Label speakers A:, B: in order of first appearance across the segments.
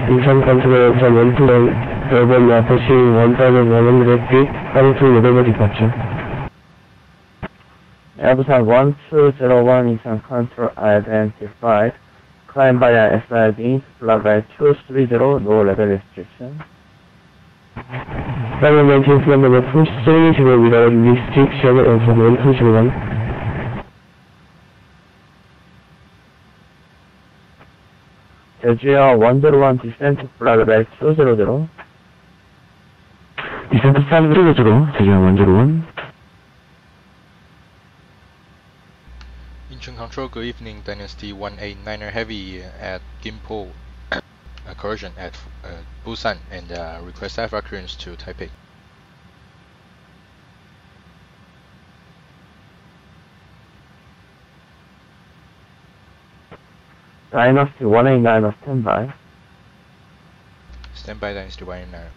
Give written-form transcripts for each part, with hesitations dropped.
A: 인천 컨트롤에서 원투는 urban approaching 1100 feet, coming to November departure.
B: Airbus 1201 Incheon control identified. Climb via SID, flight by 230, no level restriction.
A: Runway maintains number 230 without restriction of 1201.
B: Jeju 101 descent, flight by 200.
A: Descent 300, Jeju 101.
C: Incheon Control, good evening, Dynasty 189er Heavy at Gimpo, correction, at Busan, and request aircraft clearance to Taipei.
B: Dynasty 189 standby.
C: Standby, Dynasty 189.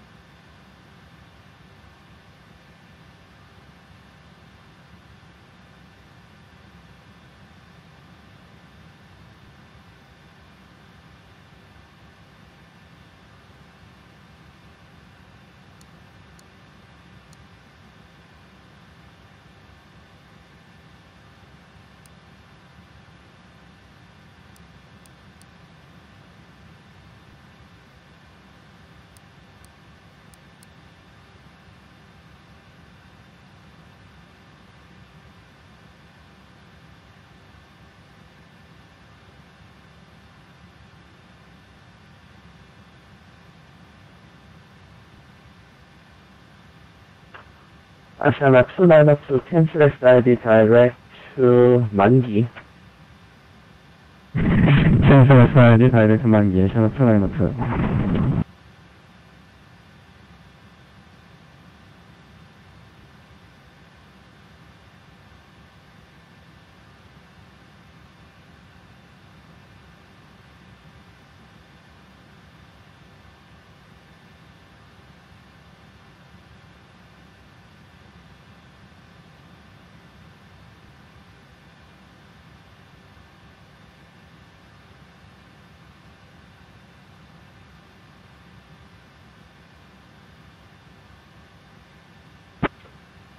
B: Ashana 292 cancel SID direct to Mangi.
A: Cancel SID direct to Mangi, Ashana 292.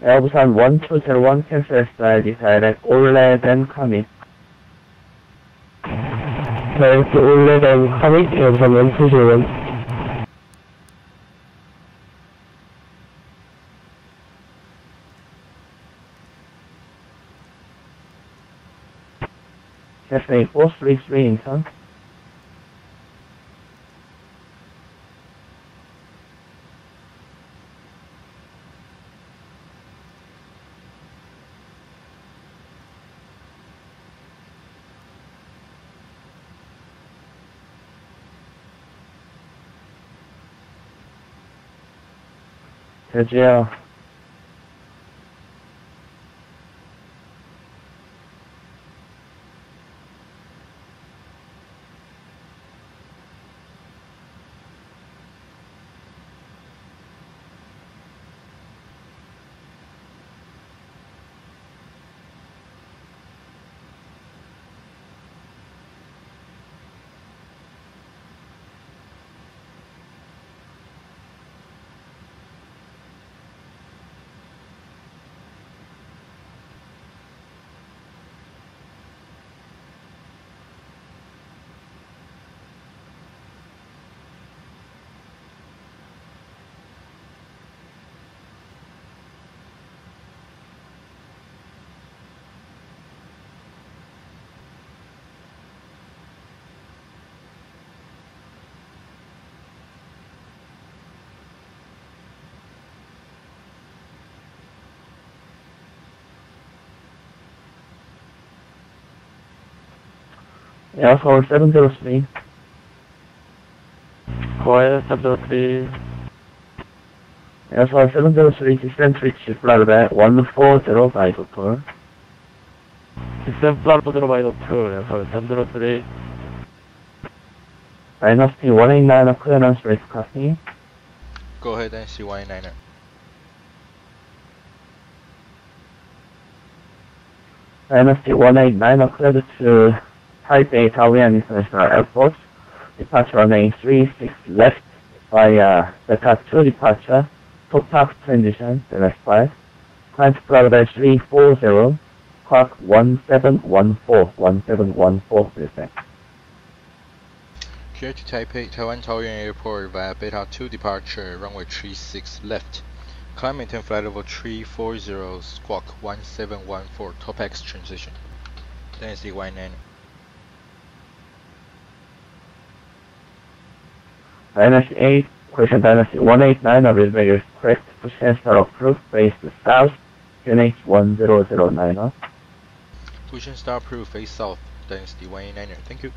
B: Airbus 1201 cancel SID direct OLED and commit.
A: Direct OLED and commit, Airbus 1201.
B: Cessna 433 Incheon. Jeju Airport 703.
A: Quiet 703.
B: Airport 703 descent reach flight back 140 total.
A: Descent flight by the 2, Airport 703.
B: Dynasty 189 clearance rate copy.
C: Go ahead, Dynasty 189er.
B: Dynasty 189 cleared to Taipei Taoyuan International Airport. departure runway 36 left via Beta 2 departure, TOPAX transition, Dallas 5. Climb to flight level 340, clock 1714, please.
C: Clear to Taipei, Taiwan Taoyuan Airport via Beta 2 departure, runway 36 left. Climb maintain flight level 340, squawk 1714, TOPAX transition. Dynasty 189.
B: Dynasty 8, question Dynasty 189, available correct, push and start approved, face south, QNH 1009.
C: Push and start approved, face south, Dynasty 189er. Thank you.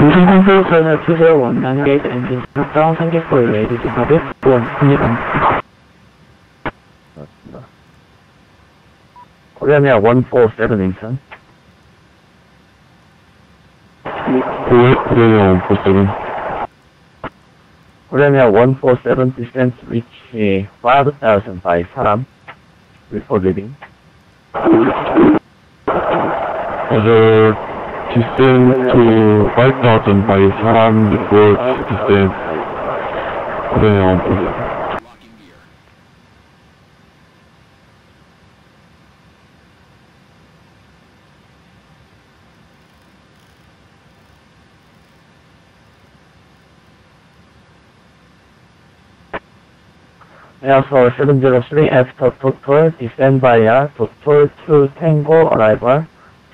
A: 인천공수 터미널 201 나뉘게이트 엔진 다운 상계 코일 레이드 진압에 1 승리합니다.
B: 코리아미아 147 인천.
A: 코리아미아 147.
B: 코리아미아 147 distance reach 5,000 by 사람. Report leaving.
A: Descend to 5,000 by 사람 report descent. 코리아미아 147.
B: Airflow 703 after total, descend via total to Tango arrival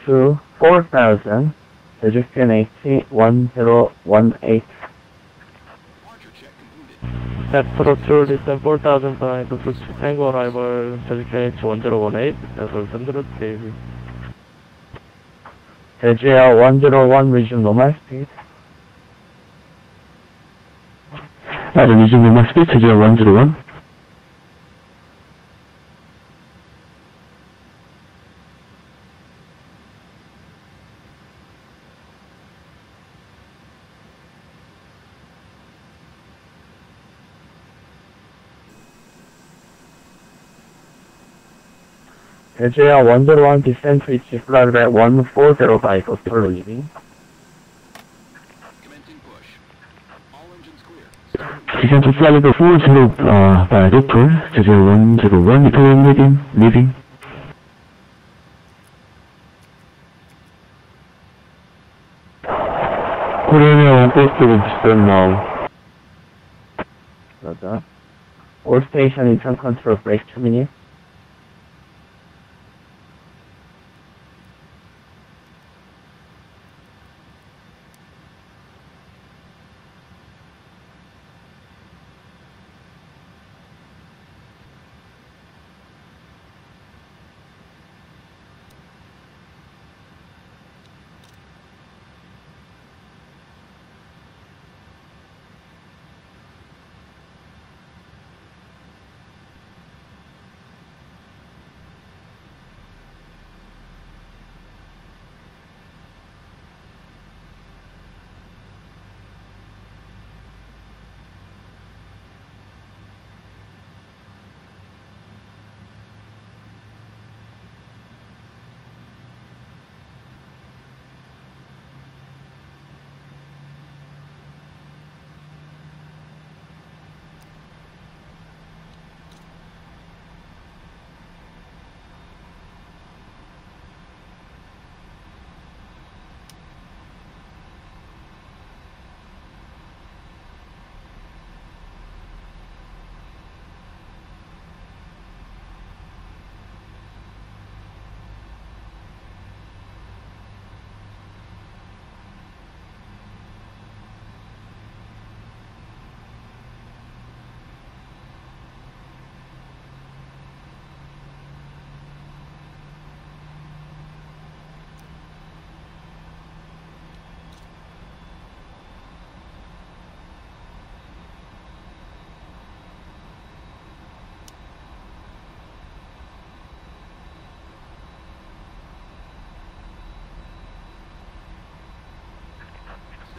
B: to 4,000, Jeju QNH 1018.
D: After total, descend 4,000 by total to Tango arrival, Jeju QNH 1018, Airflow 703.
B: Jeju Air 101, resume normal speed.
A: Resume normal speed, Jeju Air 101.
B: Jeju Air 101, descent reach flight level 140 by total leaving.
A: Descent to flight level 40 by total, Jeju Air 101, return leaving. Korean 147 descend now.
B: Roger. All station in control break 2 minutes.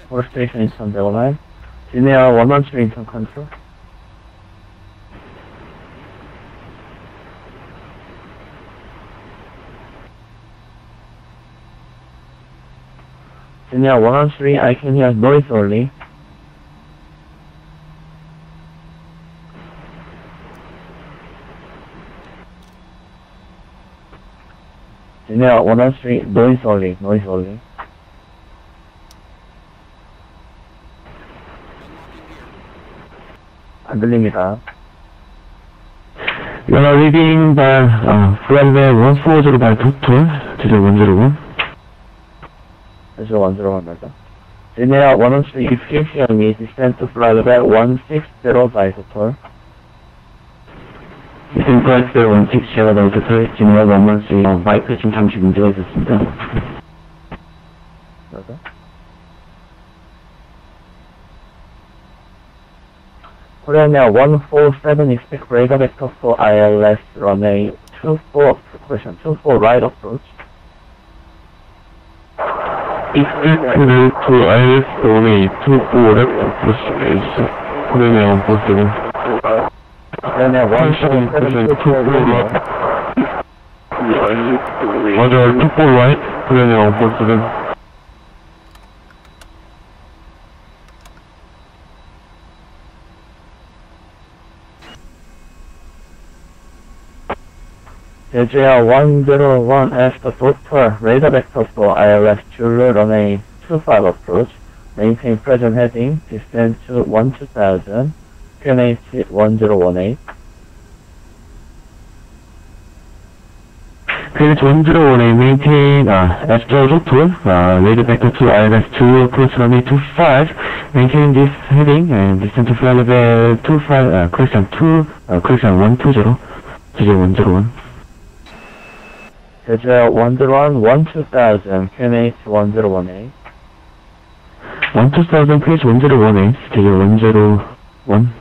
B: for station in South Carolina. Senior 113 in control. Senior 113, I can hear noise only. Senior 113, noise only, noise only. 안 들립니다.
A: You are reading by runway 140 by 22, 지점 101.
B: 다시 101 맞아. Senior 113, if you hear me, descend to flight level 160 by total.
A: 지금 플라이트 160가 나오셔서 진행하 113, 마이크 지금 잠시 문제가 있었습니다.
B: 맞아. Korean Air 147, expect radar vector for ILS Rwy 24, question 24 right approach.
A: Expect to ILS Rwy 24 left approach base. Korean Air 147.
B: Korean Air 147, 24 right.
A: 맞아, 24 right. Korean Air 147.
B: Jeju 101 after total radar vector for ILS Rwy Runway 25 approach. Maintain present heading, descend to 12000, QNH 1018.
A: QNH 1018, maintain, after total, radar vector to ILS Rwy approach runway 25, maintain this heading, and descend to flight level 25, correction 120, 지점 101.
B: Jeju 101, 12000, QNH 1018.
A: 12000, QNH 1018, 지점 101.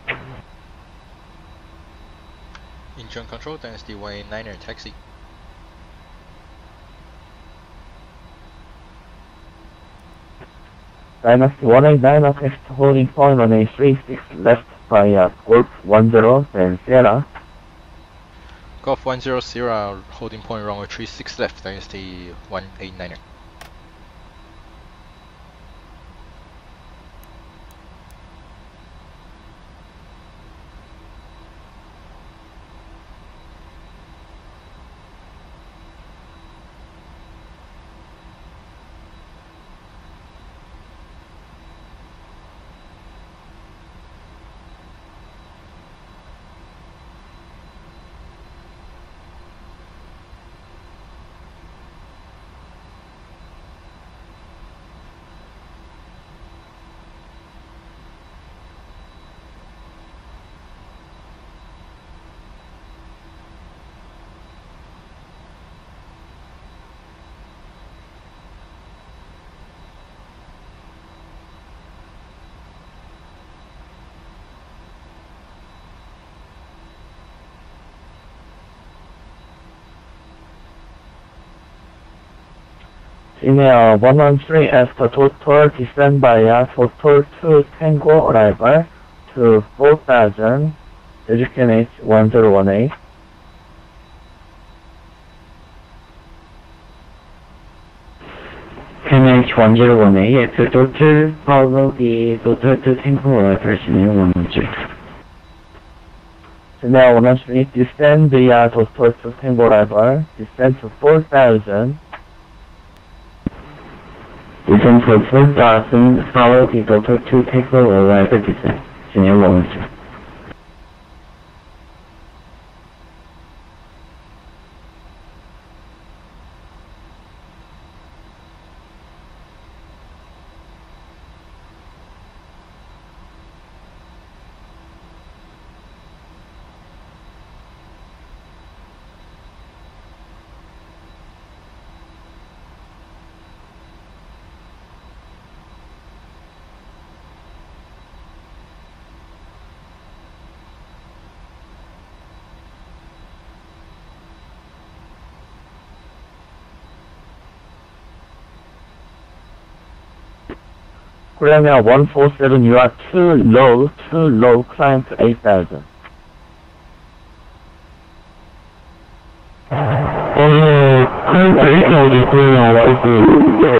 C: Incheon Control, Dynasty 189er, taxi.
B: Dynasty 189 next holding point on A36 left via Golf 10, then Sierra.
C: Golf 100, holding point runway 36 left, Dynasty 189er.
B: Senior 113 after total descend via total 2 Tango arrival to 4000, QNH 1018.
A: QNH 101A, after total, follow the total to Tango arrival, Senior 113.
B: Senior 113 descend via total 2 Tango arrival, descend to 4000.
A: Descend to 4000, follow the total to Tango arrival, descent, Senior 113.
B: Korean Air 147, you are too low, climb to 8,000.
A: climb to 8,000, Korean Air.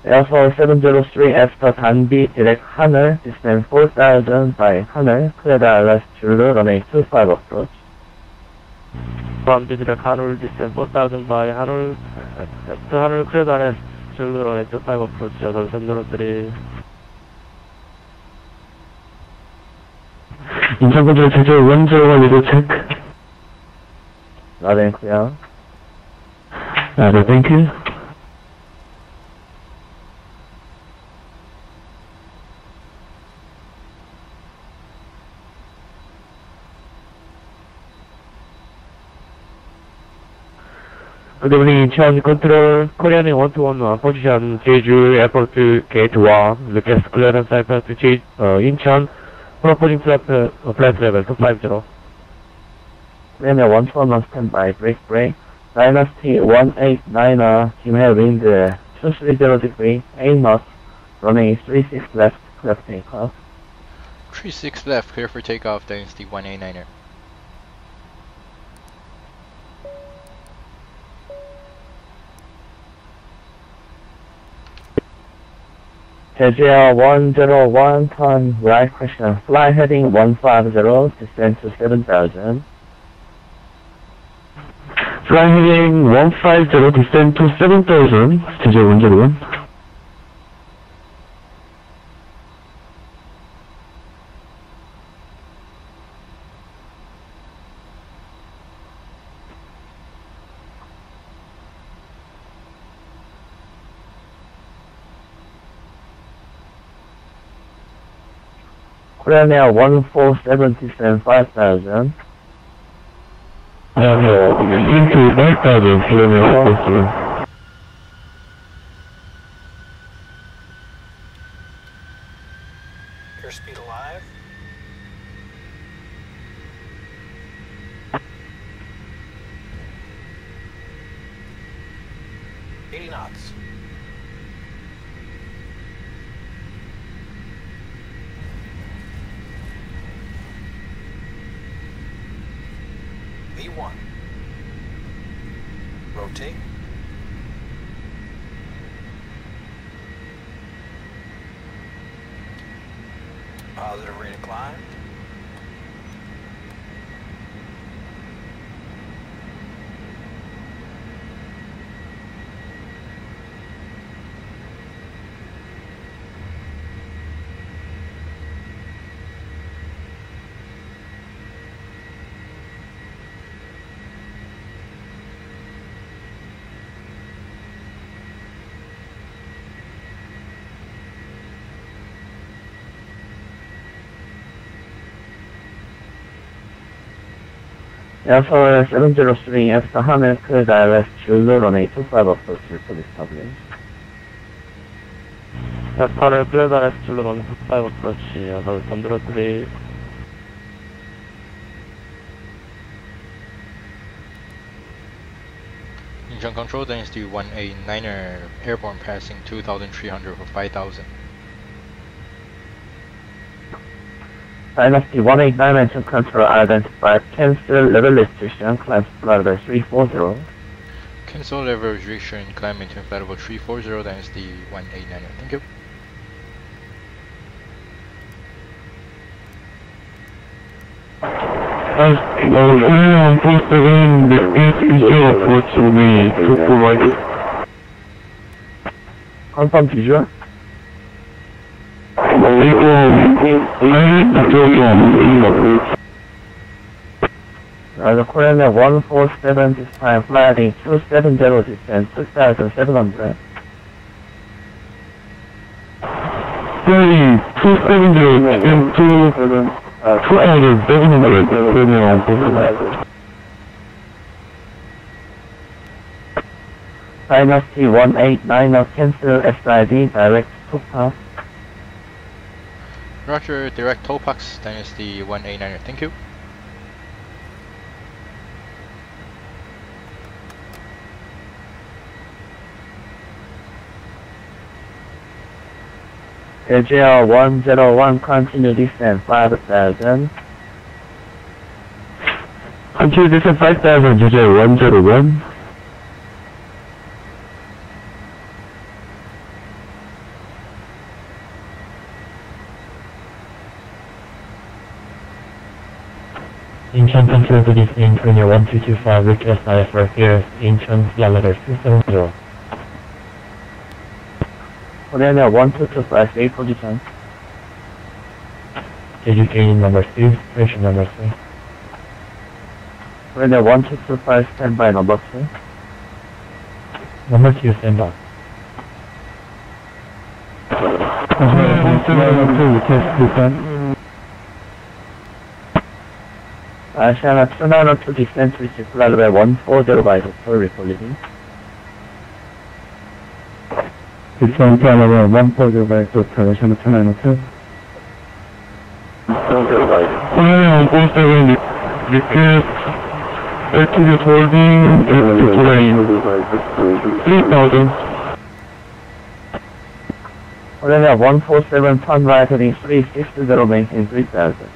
B: Airflow 703 after 단비 direct 하늘, descend 4,000 by 하늘, clear the ILS Zulu, runway 25 approach.
D: From District Hanul, descend 4,000 by Hanul, to Hanul, clear the ILS Zulu, runway 25 approach, 703.
A: 인천 컨트롤 제조 101 리드 체크.
B: Loud and clear.
A: 네, thank you.
D: Good evening, Incheon Control, Korean 121, position Jeju Airport Gate 1, request clearance airport to Incheon, proposing flight level 250.
B: Korean Air 121 standby, break. Dynasty 189, Kimhae wind 230 degree, 8 knots, runway 36 left, clear for takeoff.
C: 36 left, clear for takeoff, Dynasty 189er.
B: Jeju Air 101, turn right, question, fly heading 150, descend to 7,000.
A: Fly heading 150, descend to 7,000, 제조 101.
B: Korean Air 147, descend 5,000.
A: into 5,000, Korean Air 147.
E: Airspeed alive. $80 knots. V1. Rotate. Positive rate of climb.
B: Airflow 703, after 하늘, clear the ILS Zulu, runway 25 approach, police establish.
D: Hanul, clear the ILS Zulu, runway 25 approach, 703.
C: Incheon Control, Dynasty 189er, airborne passing 2,300 for 5,000.
B: Dynasty 189 mention control identified, cancel level restriction, climb flight level 340.
C: Cancel level restriction, climb maintain flight level 340, Dynasty 189er. Thank you.
A: As Korean 147, the P3Dv4 approach will be to provide.
B: Confirm visual. The Korean Air 147 this time, flying 270 distance, 6,700.
A: 270 into 2,700, Korean 147.
B: Dynasty 189 cancel SID direct TOPAX.
C: Roger, direct TOPAX, Dynasty 189er, thank you.
B: LGR 101 continue descent 5000.
A: Continue descent 5000, JJ 101. Incheon continue to descend 1225, request IFR here, Incheon, flight letter 270.
B: Korean 1225, stay position.
A: JJ gaining number 6, pressure number 3.
B: Korean 1225, standby number 2.
A: Number 2, stand by. Request descent.
B: Asiana 292 descent, which is flight level 140 by Hotel Republic.
A: Descent flight level 140 by Hotel, Asiana 292. Korean 147, request altitude holding terrain 3000.
B: Korean 147, turn right heading 360, maintain 3000.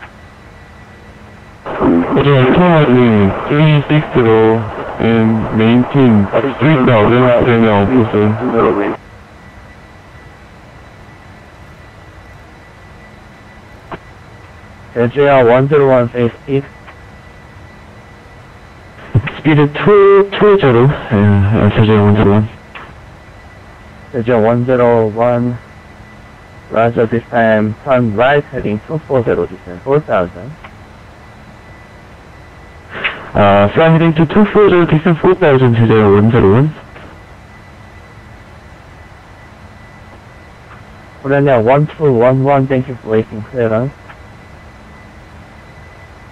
A: Hotel turning 360 and maintain 3000, turn now, person.
B: LGR 101, face speed.
A: Speed 220, LGR 101.
B: LGR 101, Roger, this time turn right heading 240, descent 4000.
A: Fly heading to 240, descent 4000, LGR 101.
B: Korean 1211, thank you for waiting clearance.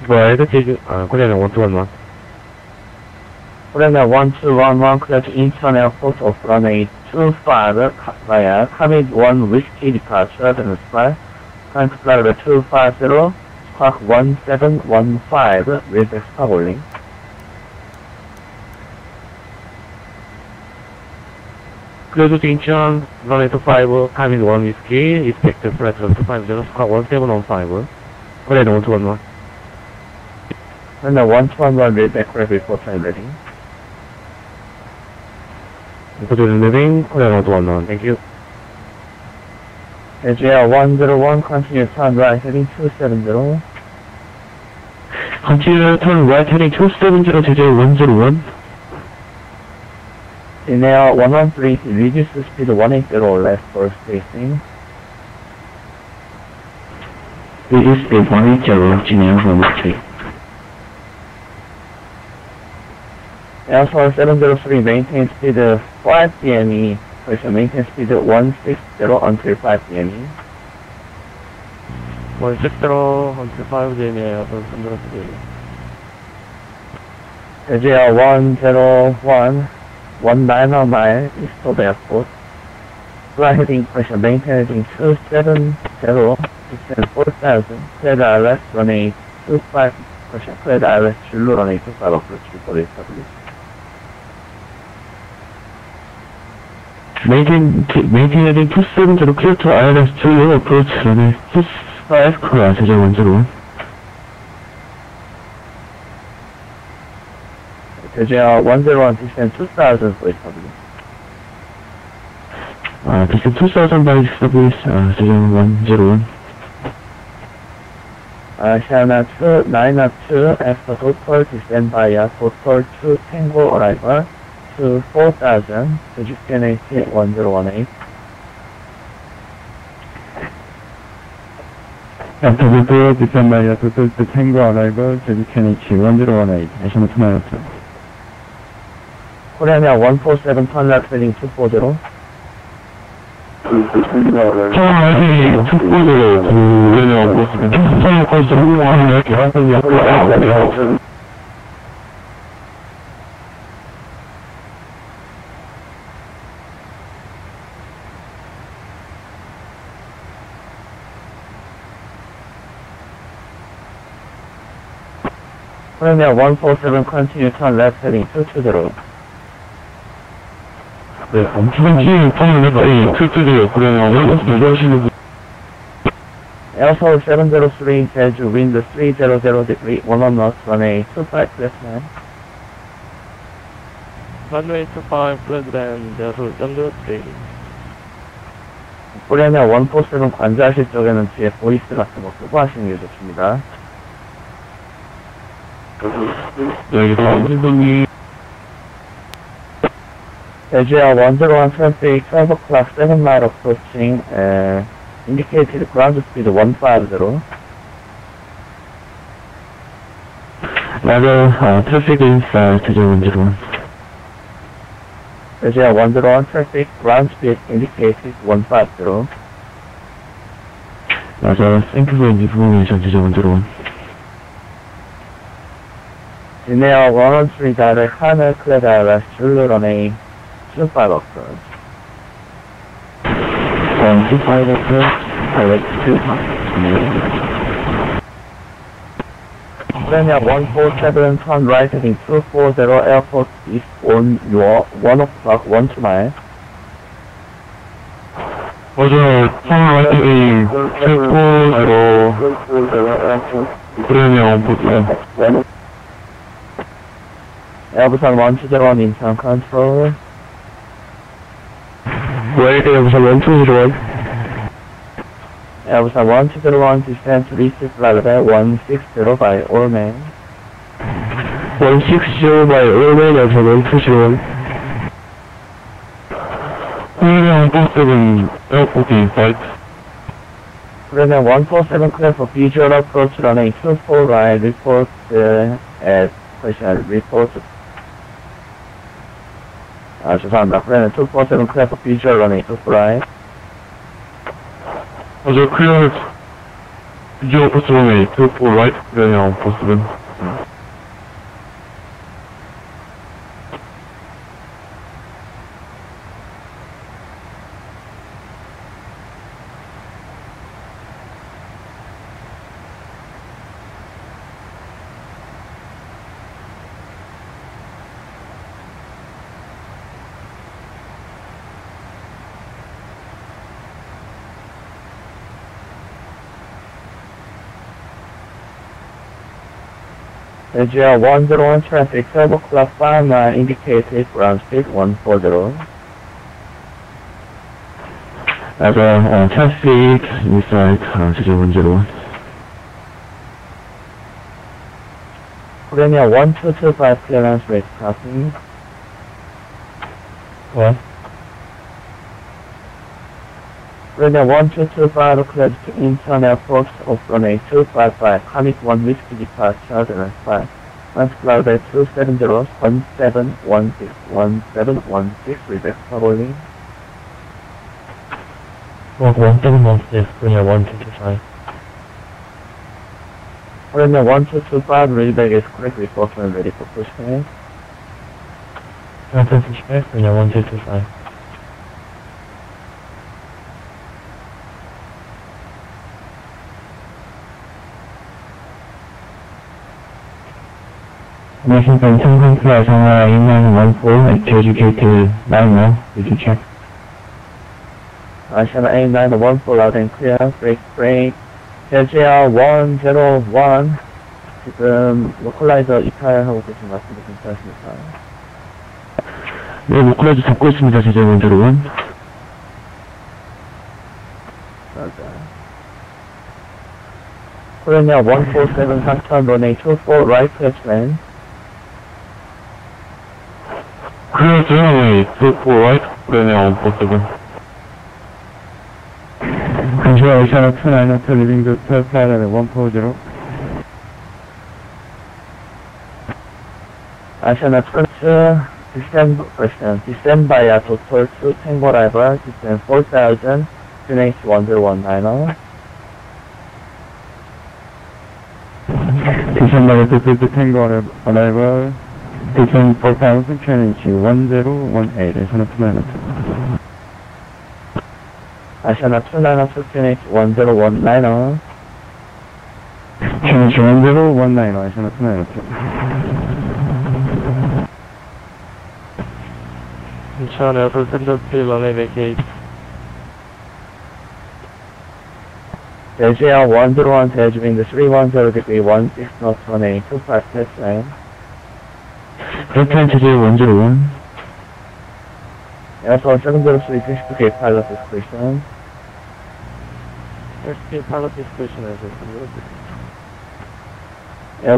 D: Right, Jeju, Korean 1211.
B: Korean 1211, clear to Incheon Airport of runway 25 via Hamid 1 Whiskey departure, then fly. Time to fly level 250, squawk 1715, with extra rolling.
D: Close to Incheon, runway 25, Hamid 1 Whiskey, expected flight level 250, squawk 1715. Korean 1211.
B: Korean 1211, read back before time ready.
D: Including living, Korean 1211, thank you.
B: LGR 101, continue turn right heading 270.
A: Continue turn right heading 270, JJ 101.
B: In air 113, reduce the speed 180 left for spacing.
A: Reduce speed 180, 진행 from retreat.
B: Air 703, maintain speed 5 DME, pressure maintain speed 160 until 5 DME.
D: 160 until 5 JMA,
B: LGR 101, 199 east of the airport. Fly heading pressure maintain 270, descent 4000, clear the ILS runway 25, pressure clear the ILS Rwy runway 25 approach before established.
A: Maintain heading 270, clear to ILS Rwy, approach runway 25, Korea, JJ 101.
B: LGR 101, descent 2000 for established.
A: Descent 2000 by established, JJ 101.
B: Asiana 292, after total descent via total 2 Tango arrival to 4000, to destination 1018.
A: After the door, descend by total to Tango arrival, JJ 1018, Asiana 292.
B: Korean 147, turn left heading 240. Premier 147 continue turn left heading 220.
A: 네, 엄청 턴을 해봐요. 틀뜨려요. 그러면 내려오시는 분.
B: Airport 703, Jeju, wind 300 degree, 11 knots, runway 25 left man.
D: runway 25, president, there's 103.
B: 코리아나 147 관제하실 적에는 뒤에 보이스 같은 거 끄고 하시는 게 좋습니다.
A: 네, 여기서 완전히
B: Jeju 101 traffic, 12 o'clock, 7 mile approaching, indicated ground speed 150.
A: Level traffic inside Jeju 101.
B: Jeju 101 traffic, ground speed indicated 150.
A: 맞아, thank you for information, Jeju 101.
B: Linear 113 direct Hana clear ILS Rwy runway 25 approach.
A: 25 approach, direct to
B: Linear 147 turn right heading 240 airport east on your 1 o'clock 12 mile.
A: 맞아요, 턴라이팅, 최고로, 그러면, 보세요.
B: Airbusan 120 inbound control.
A: 웨이드 여기서 1201.
B: Airbusan 1201 descend to receive level 160 by all men.
A: 160 by Rwy 여기서 1201. 그러면 147 에어포트 인사이트.
B: Linear 147 clear for visual approach runway 24 right report at question report. 죄송합니다. Linear 247 clear for visual runway 24 right.
A: 맞아, 클리어, 비디오 포스룸에 24 라이트, 그러면 포스룸.
B: Jeju 101 traffic 12 o'clock 5 mile indicated ground speed 140.
A: 맞아, traffic inside Jeju 101.
B: Linear 1225 clearance rate crossing.
A: What?
B: Linear 1225 cleared to internal approach of runway 255, commit 1 whiskey departure, and 5. Once clouded 270, 1716, 1716, reverse following.
A: Walk 1716, Linear 1225.
B: Linear 1225, readback is correct, report when ready for pushback.
A: 1728, Linear 1225. Washington Tongkong Flight Shanghai 8914 at Jeju Gate 90, did you check?
B: China A914 loud and clear, break. Jeju 101, 지금 로컬라이저 이탈하고 계신 것 같은데 괜찮으십니까?
A: 네, 로컬라이저 잡고 있습니다, Jeju 101.
B: 맞아. Korea 147 상천 runway 24 right flatland.
A: Clear to runway 24 right, Linear 147. Control Asiana 292 leaving the 12 flight at 140.
B: Asiana 22, descend by a total 2 Tango arrival, descend 4000, QNH 1019.
A: December 25th Tango arrival, descend 4000, QNH 1018, Asiana 292.
B: Asiana 292, QNH 1019.
A: 10119 Asiana 296.
D: 인천 에어포트 센터필 runway vacate.
B: 대지야 101 대지빈드 310 degree 16 knots runway 25 left line.
A: Airplane 체제 101.
B: Airport 703 62K pilot discretion.
D: airspeed pilot discretion as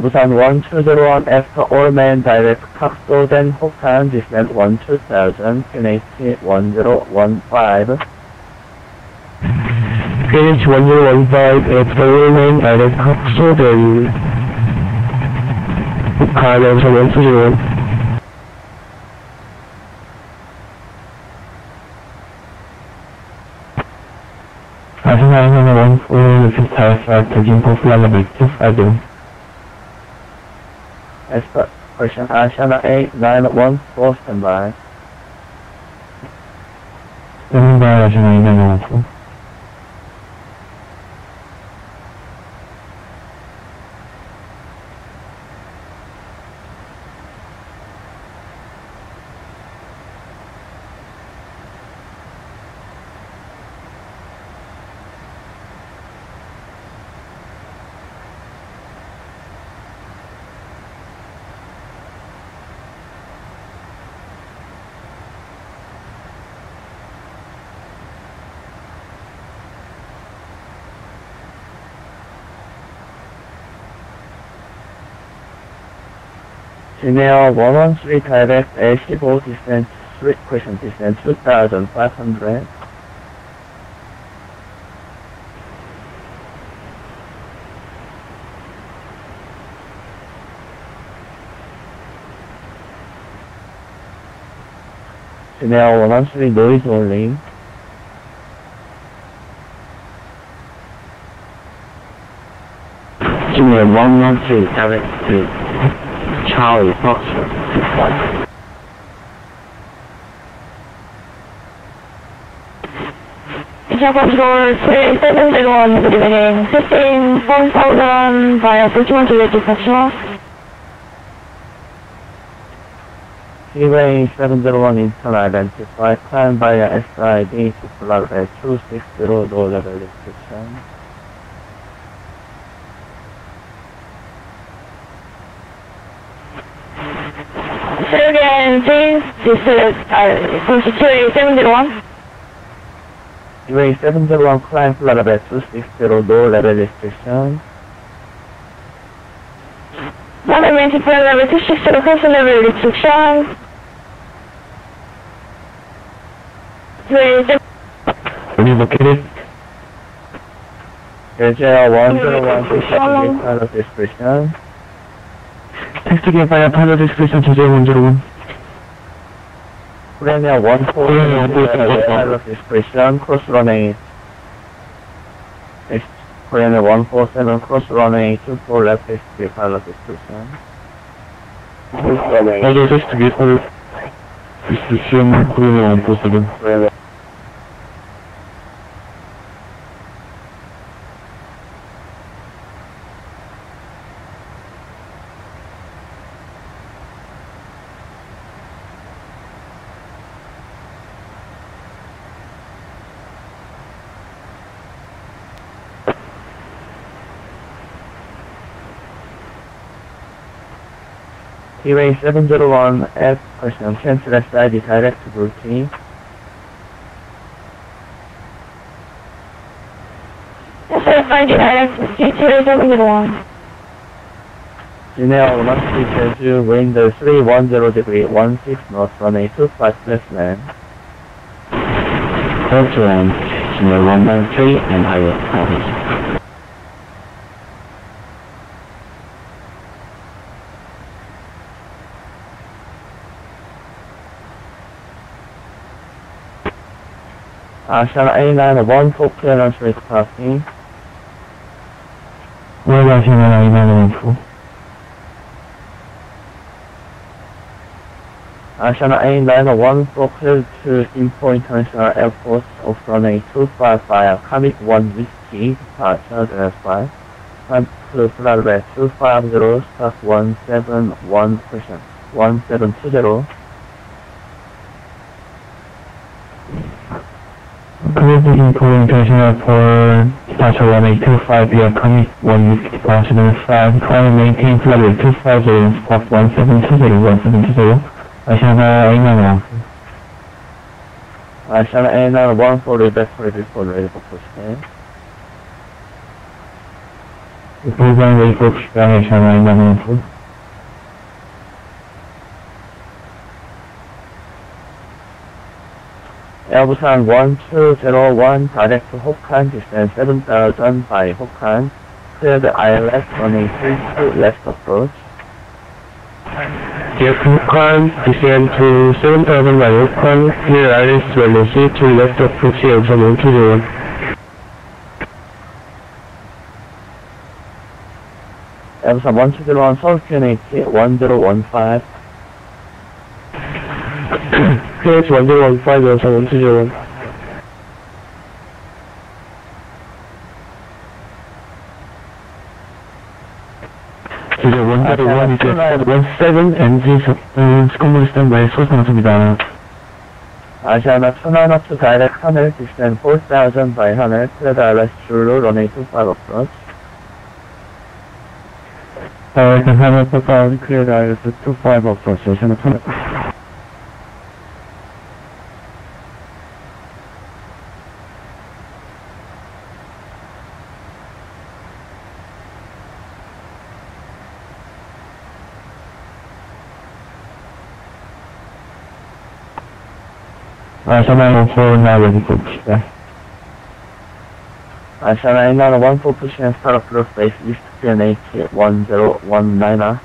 B: Busan 1201 after all main direct Kakdo then Hokan descent 12000 QNH 1015.
A: QNH 1015 at the remain direct Kakso Del Hokan also 120. Asiana 155 taking for flight level 25.
B: Expression Asiana 8914 standby.
A: Standing by Asiana 8914.
B: Gmail 113 direct A15 descent 3 question descent 2500. Gmail 113 noise only.
A: Gmail 113 direct to Charlie Foxtrot.
F: Jacob Control 3701, good evening. 15,4000 via 41 to departure.
B: Seaway 701 Eastern identify, climb via SID to flight 260, low level restriction.
F: Say again, please. This is Seaway 701.
B: Seaway 701 climb flight 260, low level restriction.
F: Runway maintain flight level 260, close level restriction. Seaway 701.
A: When you located,
B: Delta 101 to pilot discretion.
A: 택시기 via pilot discretion 제재 101.
B: Premier 140 pilot discretion, cross runway. Premier 147 cross runway 24 left SQ pilot discretion.
A: Other 택시기 pilot discretion, Korea 147.
B: Seaway 701 F person cancel SID direct routine.
F: SID direct, Seaway 701.
B: Gmail 13 wind 310 degree 16 knots runway 25 left land.
A: First land, Gmail 193 and higher traffic.
B: Asiana A9 14 clearance rate passing.
A: Where Asiana 914?
B: Asiana A9 14 cleared to Import International Airport of runway 25 via Comic 1 Whiskey, departure 5. Climb to flight 250, stock 171%, 1720.
A: Cruising including international for departure 1825 via commit 1 trying to maintain flight level 250, squawk 1720, Asiana A9
B: Asiana A9 140 back for before ready for pushing.
A: Program ready for push back Asiana A9
B: Airbus 1201 direct to Hokkien, distance 7,000 by Hokkien, clear the ILS running 32 left approach.
A: Dear Hokkien, descend to 7,000 by Hokkien, clear ILS running 32 left approach, Airbus 1201.
B: Airbus 1201 Seoul QNH 1015.
A: KH 1015, Airbus 1201. 이제 원자로 이제 17 NG 스콤블 스탠바이 소스 나섭니다.
B: Asiana 29 direct Hanel, distance 4,000 by Hanel, clear the ILS Zulu running 25 approach.
A: Hamer Papa, clear the ILS 25 approach, Asiana 29. Asiana 14 now ready for pushback.
B: Asiana A9 14 pushing and start approach base east QNH 1019.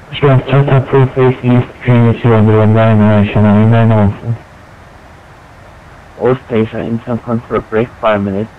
A: Pushback Delta Pro face east, QNH 1019, Asiana A9
B: All station intern control break 5 minutes.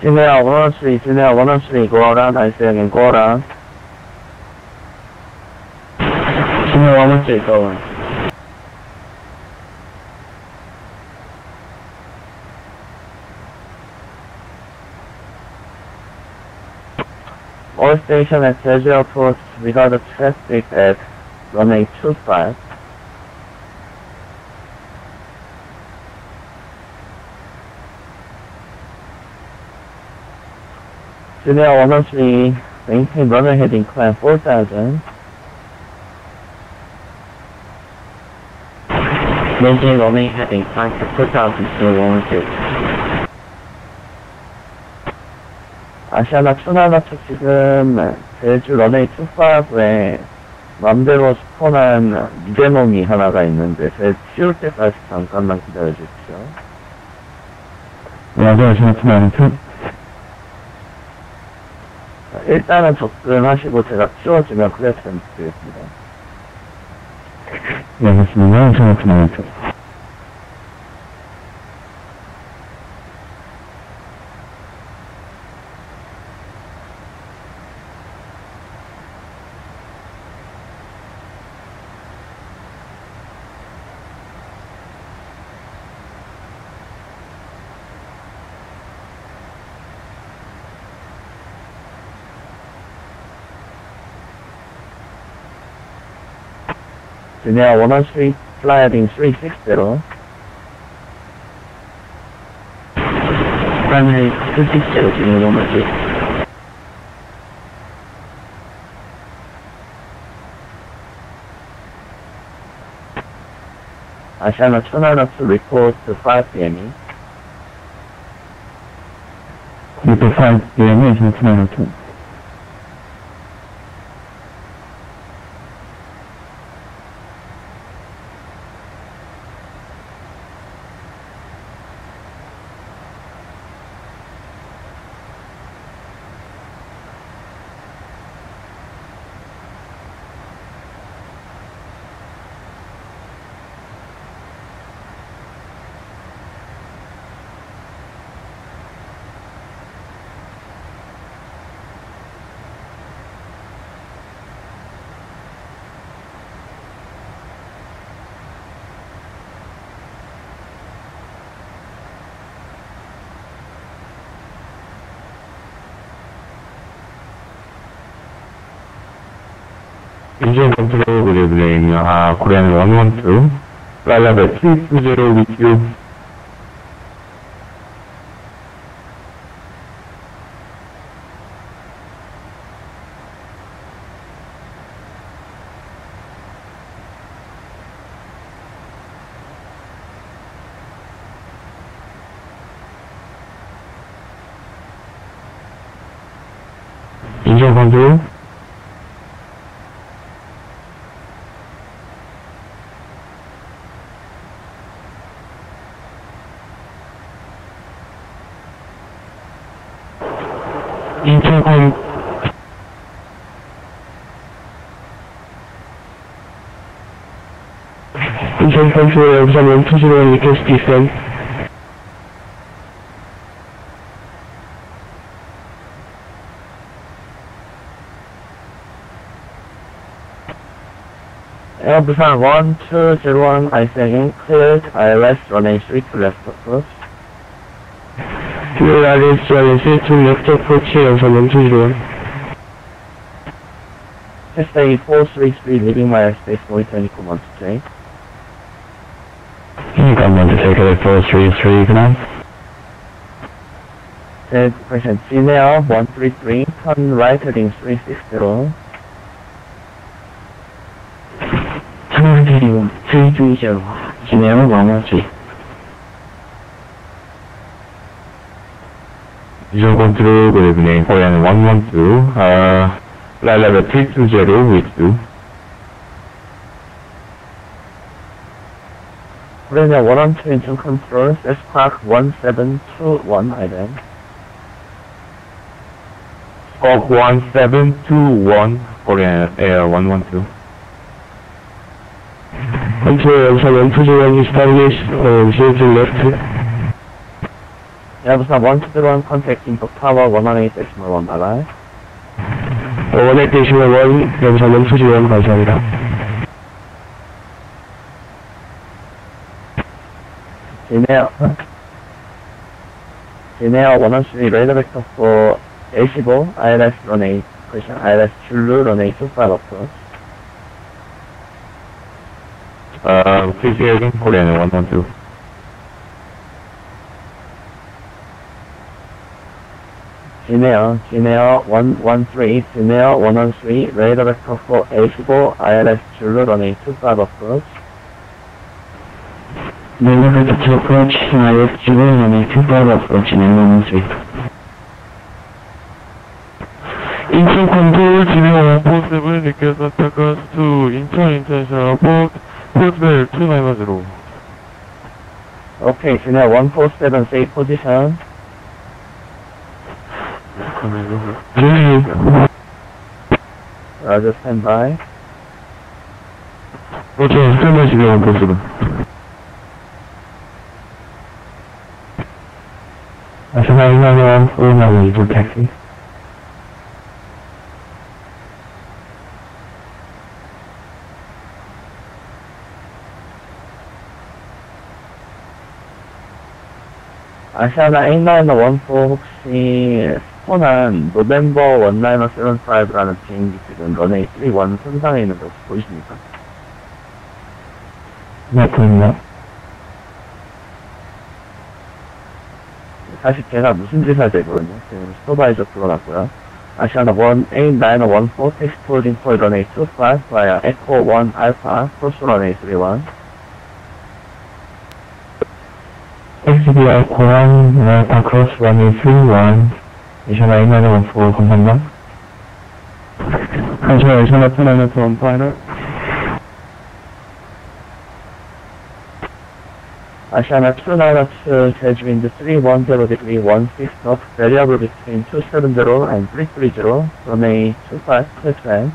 B: Janelle 103, Janelle 103, go around, I say again, go around. Janelle 113, go around. All station at Jeju Airport, we got a traffic at runway 25. Janelle 103, maintain runway heading climb 4,000. Maintain runway heading climb to 4,000 to 116. 아시아나 투나나 측 지금 제주 runway 25에 맘대로 스폰한 미대놈이 하나가 있는데 제 치울 때까지 잠깐만 기다려주십시오.
A: 맞아요, 아시아나 투나는
B: 일단은 접근하시고 제가 치워주면 클래스는 드리겠습니다.
A: 네, 알겠습니다. 아시아나 투나는
B: Junior 113, fly heading 360.
A: Primary 260, Junior 113.
B: Asiana 292 report to 5 PME.
A: Report 5 PME, Asiana 292. Engine control, good evening. Korean 112. Flight level 320 with you. Engine control. Intercom. Engine control, observer 201 request descent.
B: Air Busan 1201, ICN cleared, ILS Rwy 3 to left approach.
A: Fuel ILS Rwy 3 to left approach, observer 201.
B: SA433 leaving my airspace, monitoring command to change.
A: Command to take it 433, command.
B: 10% Senior 133, turn right heading 360.
A: Turn heading 330, Senior 113. Visual control, good evening. Korean 112, flight level 320 with you.
B: Korean 112 engine control, S-Park 1721 ident.
A: Squawk 1721, Korean Air 112. Control, observer 201, establish, shield to left.
B: Airbus 1201, contact input tower 118.1 bye-bye.
A: 118.1, Airbus 201, 감사합니다.
B: Junior 113, radar vector for A15, ILS Rwy, question ILS Rwy 25 approach.
A: Please hear again, Korean 112.
B: Junior 113, Junior 113, radar vector for A15, ILS Rwy 25 approach.
A: Radar to approach, ILS Rwy 25 approach, 113. Incheon control, Junior 147, request attack us to Incheon International Port, Portbell 290.
B: Okay, Junior 147, safe position. Roger, stand by.
A: Roger, stand by, Junior 147. National 149, full taxi.
B: 아시아나 8914 혹시 스포난 노벤버 1975라는 비행기 지금 런웨이 31 손상해 있는 거 혹시 보이십니까?
A: 네, 보입니다.
B: 사실 제가 무슨 짓을 해야 되거든요. 지금 슈퍼바이저 불러놨고요. 아시아나 18914 text holding for runway 25 via Echo 1 Alpha cross runway 31.
A: XBR 고항, 알파 크로스 runway 31, 이샤나 8914, 감사합니다. 한시나 이샤나 291 파이널.
B: Asiana 292 has wind 310 degree 16 knots, variable between 270 and 330, runway 25, clear trend.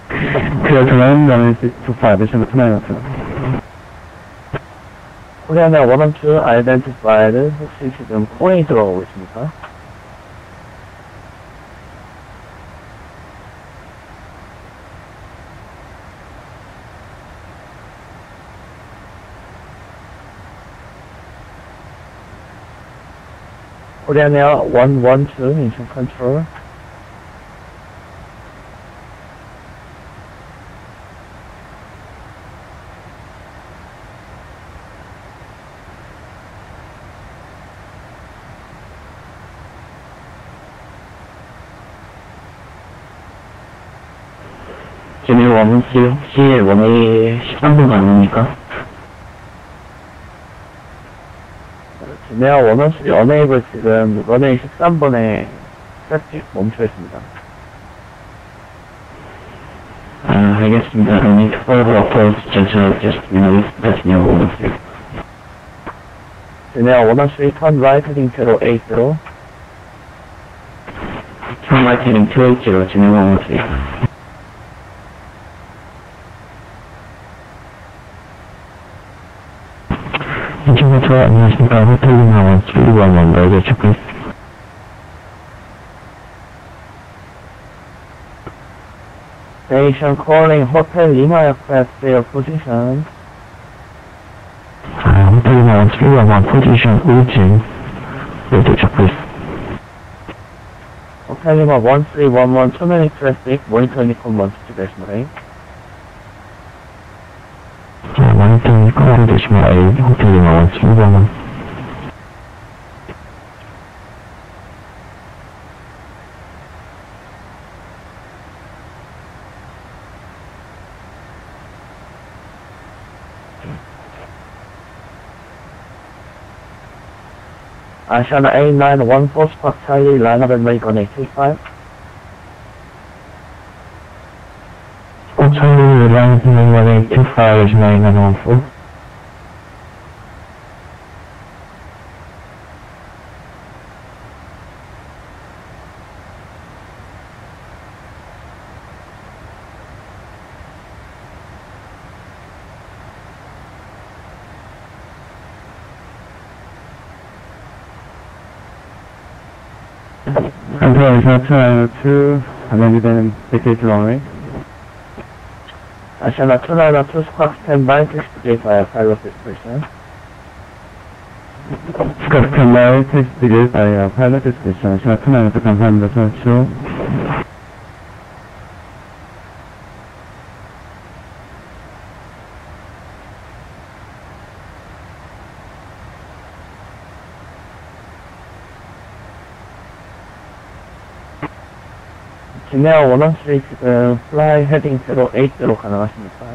A: Clear trend, runway 25, 이샤나 291.
B: 코리아나 112 identified, 혹시 지금 코에 들어가고 있습니까? 코리아나 112 engine control.
A: 제네 원문씨 혹시 원웨이 13분 가능합니까?
B: 지네아 113 unable 지금 runway 13번에 트래픽 멈춰 있습니다.
A: 알겠습니다. runway 12 approach, just, that's near 113.
B: 지네아 113 turn right heading 080.
A: turn right heading 280, 제네 113. 인천부터 안녕하십니까. 호텔 리마원 311 레이저 체크리스트.
B: Station calling Hotel Lima aircraft their position.
A: 호텔 리마원 311 포지션 우진 레이저 체크리스트.
B: Hotel Lima 1311 too many traffic, monitoring command situation rate.
A: 모니터링 커버를 되시면 A 호텔 리마원 311.
B: Asiana 8914 Spark Charlie, line up and make on 825.
A: Charlie, line up and make on 825, is 9914. Control is not 292, amended and vacated runway.
B: Asiana 292 Spark standby, 6 via pilot dispersion.
A: 스카프 캔바이 테스트 바이어 파일럿 디스크리션 시간 292 감사합니다. 수고하십시오.
B: 지네아 113 지금 fly heading 080 가능하십니까?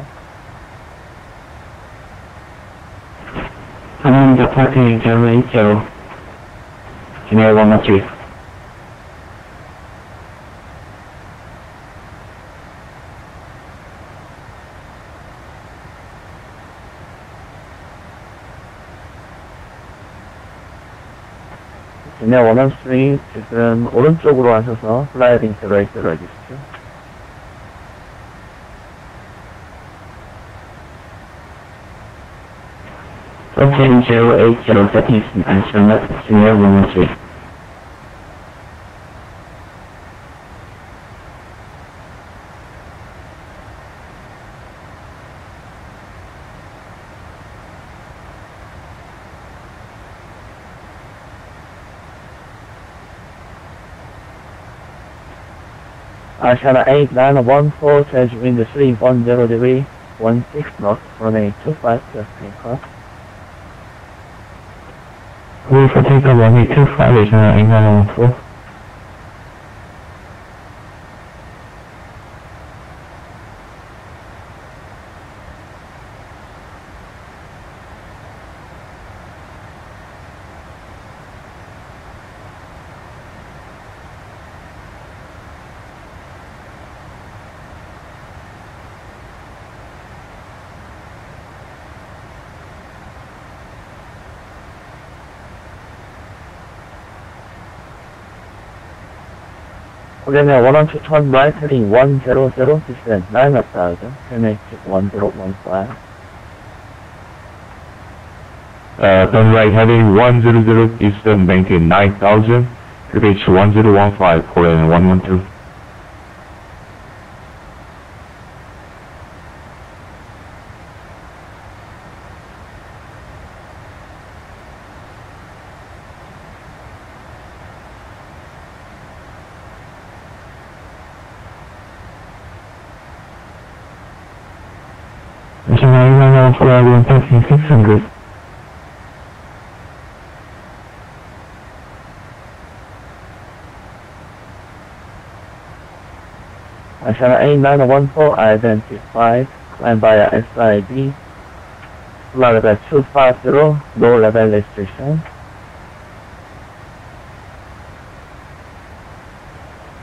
A: 감사합니다. 파이팅 080 진해 113.
B: 지네아 113 지금 오른쪽으로 하셔서 fly heading 080 해주십시오.
A: Heading 080 settings and 진해 113.
B: Asiana 8914 says wind 310 degree, 16 knots, runway 25, just takeoff.
A: Clear for takeoff runway 25, regional 8914.
B: Korean Air 112 turn right, heading 100, descend 9,000, QNH 1015.
A: Turn right heading 100 eastern, maintain 9000, QH 1015, Korean 112. National 8914, passing 600.
B: National 8914, identified, climb via SID, flight level 250, low level restriction.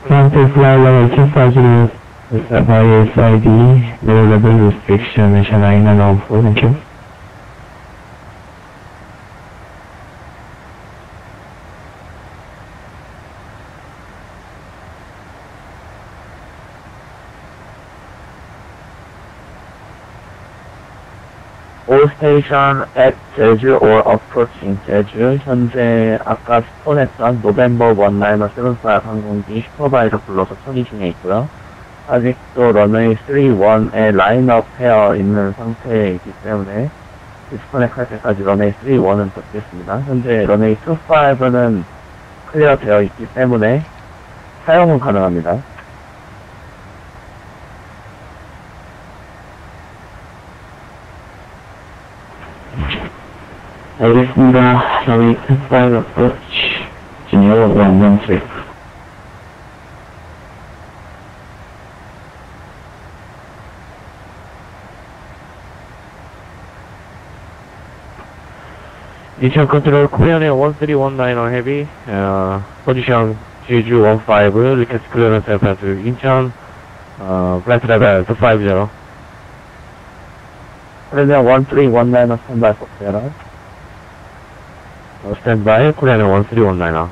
A: Counter flight level 250, via SID, low level restriction, National 8914, thank you.
B: All station at Jeju or approaching Jeju. 현재 아까 스폰했던 노벤버 1975 항공기 슈퍼바이저 불러서 처리 중에 있고요. 아직도 런웨이 31에 라인업 페어 있는 상태이기 때문에 디스커넥 할 때까지 런웨이 31은 덮겠습니다. 현재 런웨이 25는 클리어 되어 있기 때문에 사용은 가능합니다.
A: 알겠습니다. 저희 큰5 approach, 진영 113.
D: Incheon control, Korean Air 1319 on heavy, position Jeju 15, request clearance airport to Incheon, flight level 250.
B: Korean Air 1319 on standby for clearance.
D: Standby, Korean Air 1319.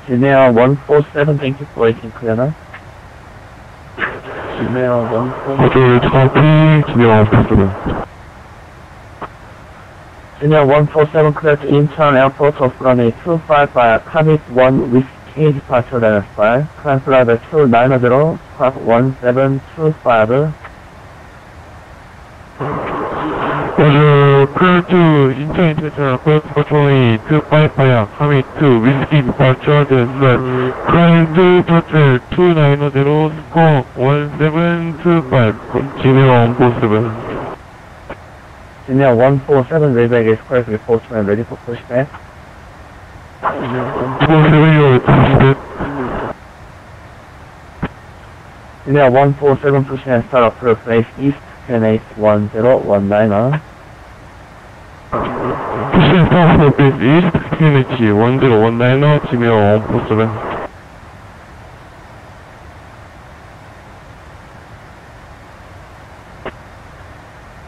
B: Gmail 147, thank you for waiting clearance. Gmail 147.
A: Okay, copy, 진영 부탁드립니다.
B: Gmail 147 clear to Incheon Airport of runway 25 via Comet 1 with K departure level 5. Climb flight level 290, squawk 1725.
D: Clear to Incheon International Airport approximately 25 via Comet 2 whiskey departure level 5. Climb to departure 290, squawk 1725. 진영 147.
B: Gmail 147, Rayback is clear to report and ready for pushback.
D: 147,
B: Gmail 147, pushing and start approach face east. QNH 1019er.
D: Pushing south base east, QNH 1019er, 지명 147.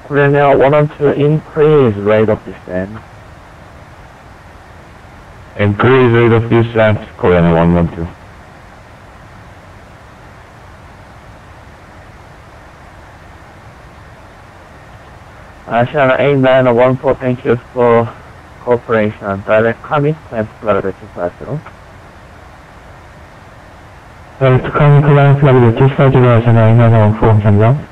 B: Korean Air 112, increase rate of descent.
D: Increase rate of descent, Korean 112.
B: Channel 8914, thank you for cooperation. Direct coming, climb flight 250.
A: Direct coming, climb flight 250, channel 8914, 감사합니다.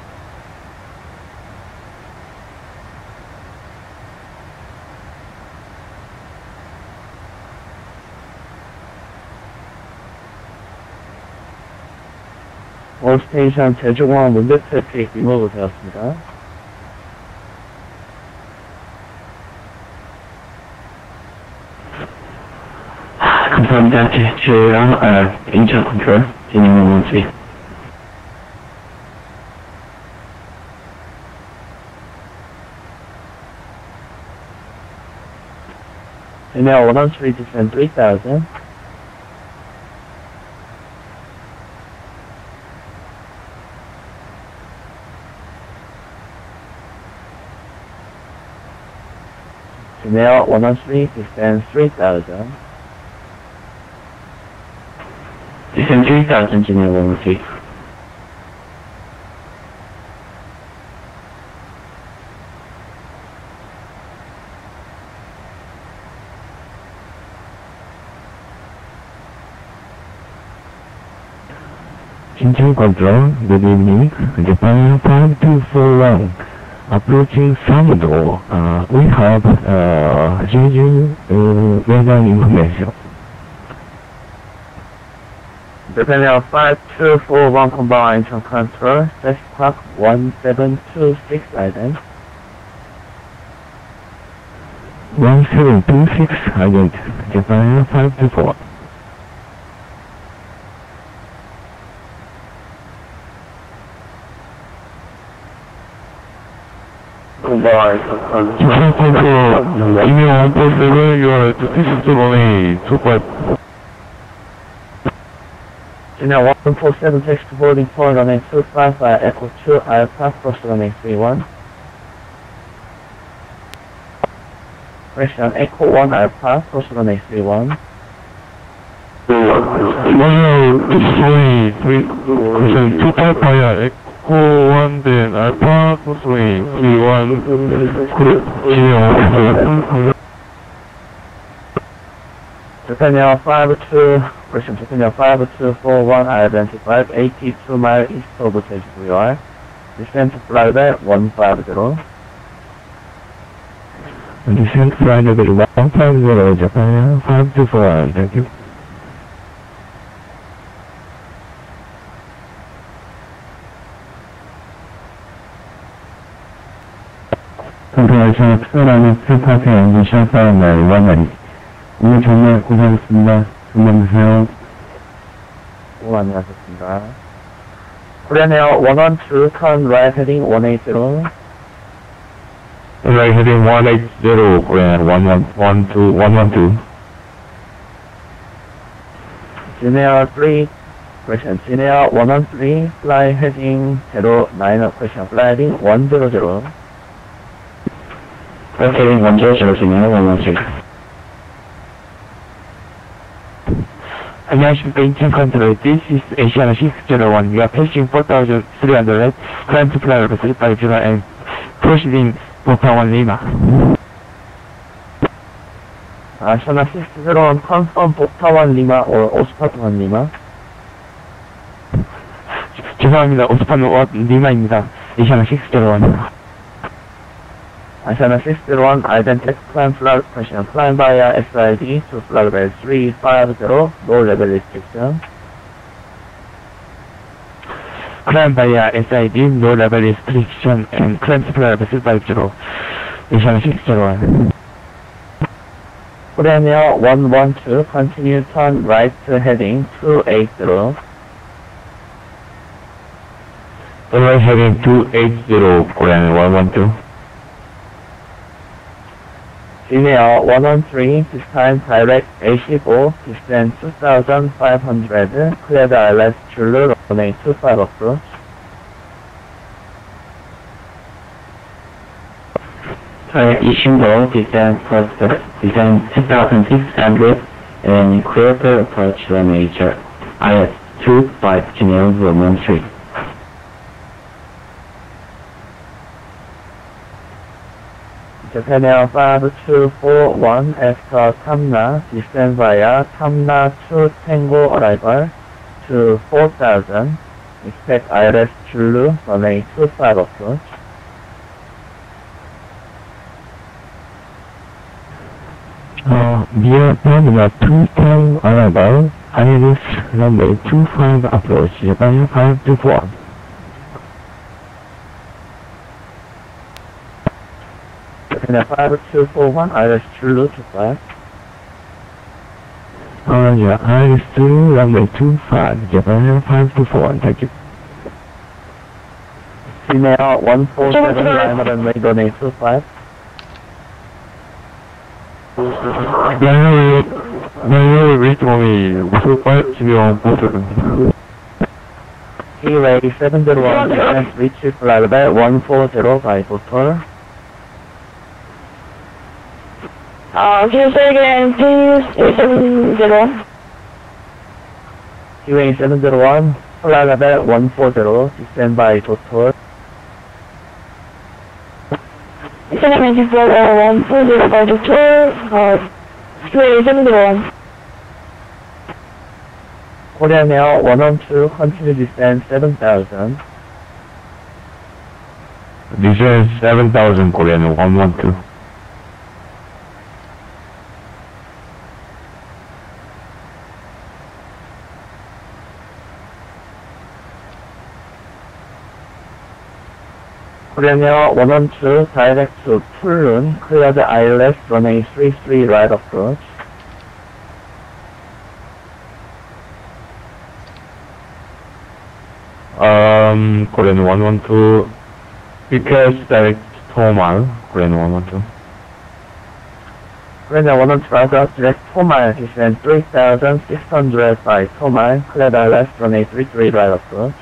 B: 올 스테이션 제주공항 문제 트래픽 리모브 되었습니다.
A: 감사합니다. 제주랑 인천 컨트롤 진입 원수위.
B: Now 113 descend 3000. Now 113 descend 3000.
A: Descend 3000, 진입 원수위. Incheon control, good evening. Japan 5241, approaching Samdo. We have Jeju weather information.
B: Japan Air 5241 combined Incheon control, set clock 1726 ident.
A: 1726 ident, Japan 524. Japan control, email 147, you are to this runway 25.
B: Now 1476 to boarding for runway 25 via Echo 2 Alpha cross runway 31. Question Echo 1 Alpha cross runway 31.
D: Runway 25 via Echo 1, then Alpha, crossway 31, 진입
B: Japan Air 52, question Japan Air 5241 identified 82 mile east of Jeju Rwy. Descent to flight 150.
A: Descent flight level 150, Japan 524, thank you. 컨트롤에서 특별하게 스타트 엔진 샷다운 날 완날이. 오늘 정말 고생하셨습니다. 조금만 드세요.
B: 오, 안녕하셨습니다. Korean Air 112, turn right heading 180.
D: Right heading 180, Korean 112.
B: Air 3, question Air 113, fly heading 09, question fly heading 100.
A: Right heading 100, 진행 113. 안녕하십니까, 인천 컨트롤. This is Asiana 601. We are passing 4,300, climb to fly level 350 and proceeding Bopa Lima.
B: Asiana 601, confirm Bopa 1 Lima or Ospa 1 Lima.
A: 죄송합니다. 오스판 리마입니다. Asiana 601.
B: Asiana 601, identity climb flight question, climb via SID to flight level 350, no level restriction.
A: Climb via SID, no level restriction, and climb to fly level 350. Asiana 601.
B: Korean Air 112, continue turn right heading 280.
A: runway heading 280, Korean 112.
B: Gmail 113, this time direct A15, distance 2,500, clear the ILS Zulu, runway 25 approach.
A: Direct E15, distance 10,600, and clear the approach runway ILS 25, Gmail 113.
B: Japan Air 5241 after Tamna, descend via Tamna 2 Tango arrival to 4,000, expect ILS Zulu, runway 25 approach.
A: Near Terminal 2 Tango arrival, ILS runway 25 approach, Japan Air 524.
B: Japan Air 5241 ILS Zulu to 5.
A: Yeah, ILS Zulu, runway 25, Japan Air 524, thank you.
B: Gmail 147, liner runway runway 25.
A: Runway reach runway 25, Gmail 147.
B: T-Ray 701, descent reach flight level 140 by total.
F: Can you say again, please? 870.
B: T-Ray 701, flight level 140, descend by total.
F: Descent 94 140 by total. T-Ray 701.
B: Korean Air 112, continue descent 7,000.
A: Descent 7,000, Korean 112.
B: Korean Air 112, direct to Pulun, clear the ILS runway 33 right approach.
A: Korean 112, because direct Tomal, Korean 112.
B: Korean Air 112, direct Tomal, descent 3,600 by Tomal, clear the ILS runway 33 right approach.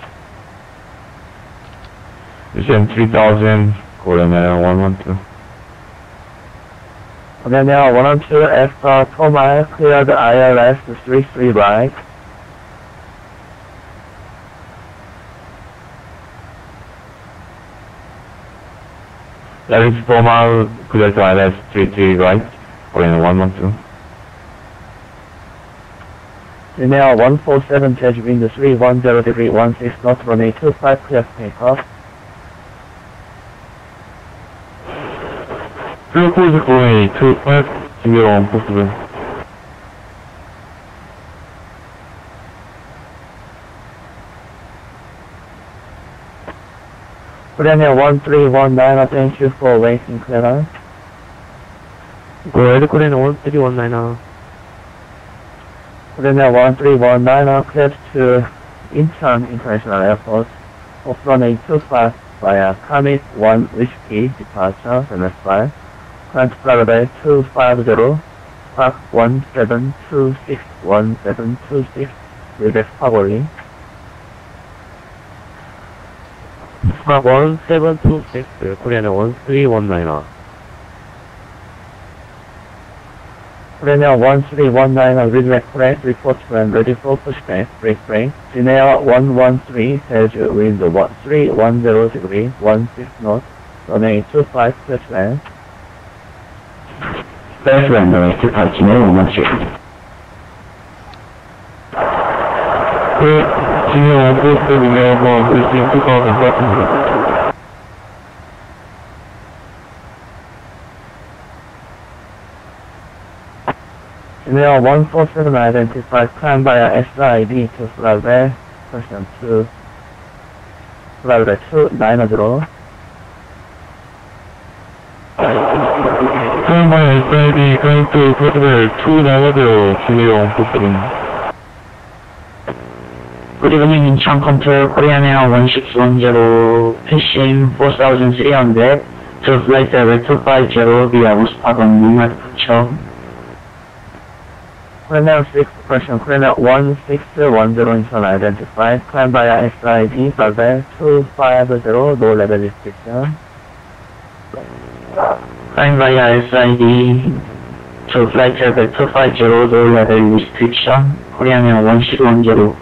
A: Descent 3,000, Korean Air 112.
B: Korean Air 112, after Tomal, clear the ILS 33 right.
A: Direct Tomal, clear to ILS 33 right, Korean 112.
B: Gmail 147, Jeju wind 310 degree 16 knot, runway 25, clear for takeoff.
A: Clear course runway 25, Gmail 147.
B: Korean Air 1319, thank you for waiting clearance.
D: Go ahead, Korean 1319.
B: Korean Air 1319, cleared to Incheon International Airport, off runway 25 via Comet 1 Whiskey, departure, MS5. Current flight level 250, Park 17261726, Quebec Powerly.
D: Mark 1726, Korean 1319.
B: Korean Air 1319, redirect correct, report when ready for pushback, brake brake. Gmail 113, Jeju wind 310 degree 16 knot, runway 25, pushback.
A: Space runway 25, Gmail 113. Gmail 147, available 15,000.
B: Gmail 147, identified climb via SID to flight level, person 2, flight level 290.
A: Climb by SID, climb to flight level 290, Gmail 147. Good evening, Incheon Control, Korean Air 1610, passing 4300, to flight level 250 via Uspagon, Mumad, Incheon.
B: Korean Air 6 question, Korean Air 1610 Incheon identified, climb via SID, level 250, low level restriction.
A: Climb via SID, to flight level 250, low level restriction, Korean Air 1610.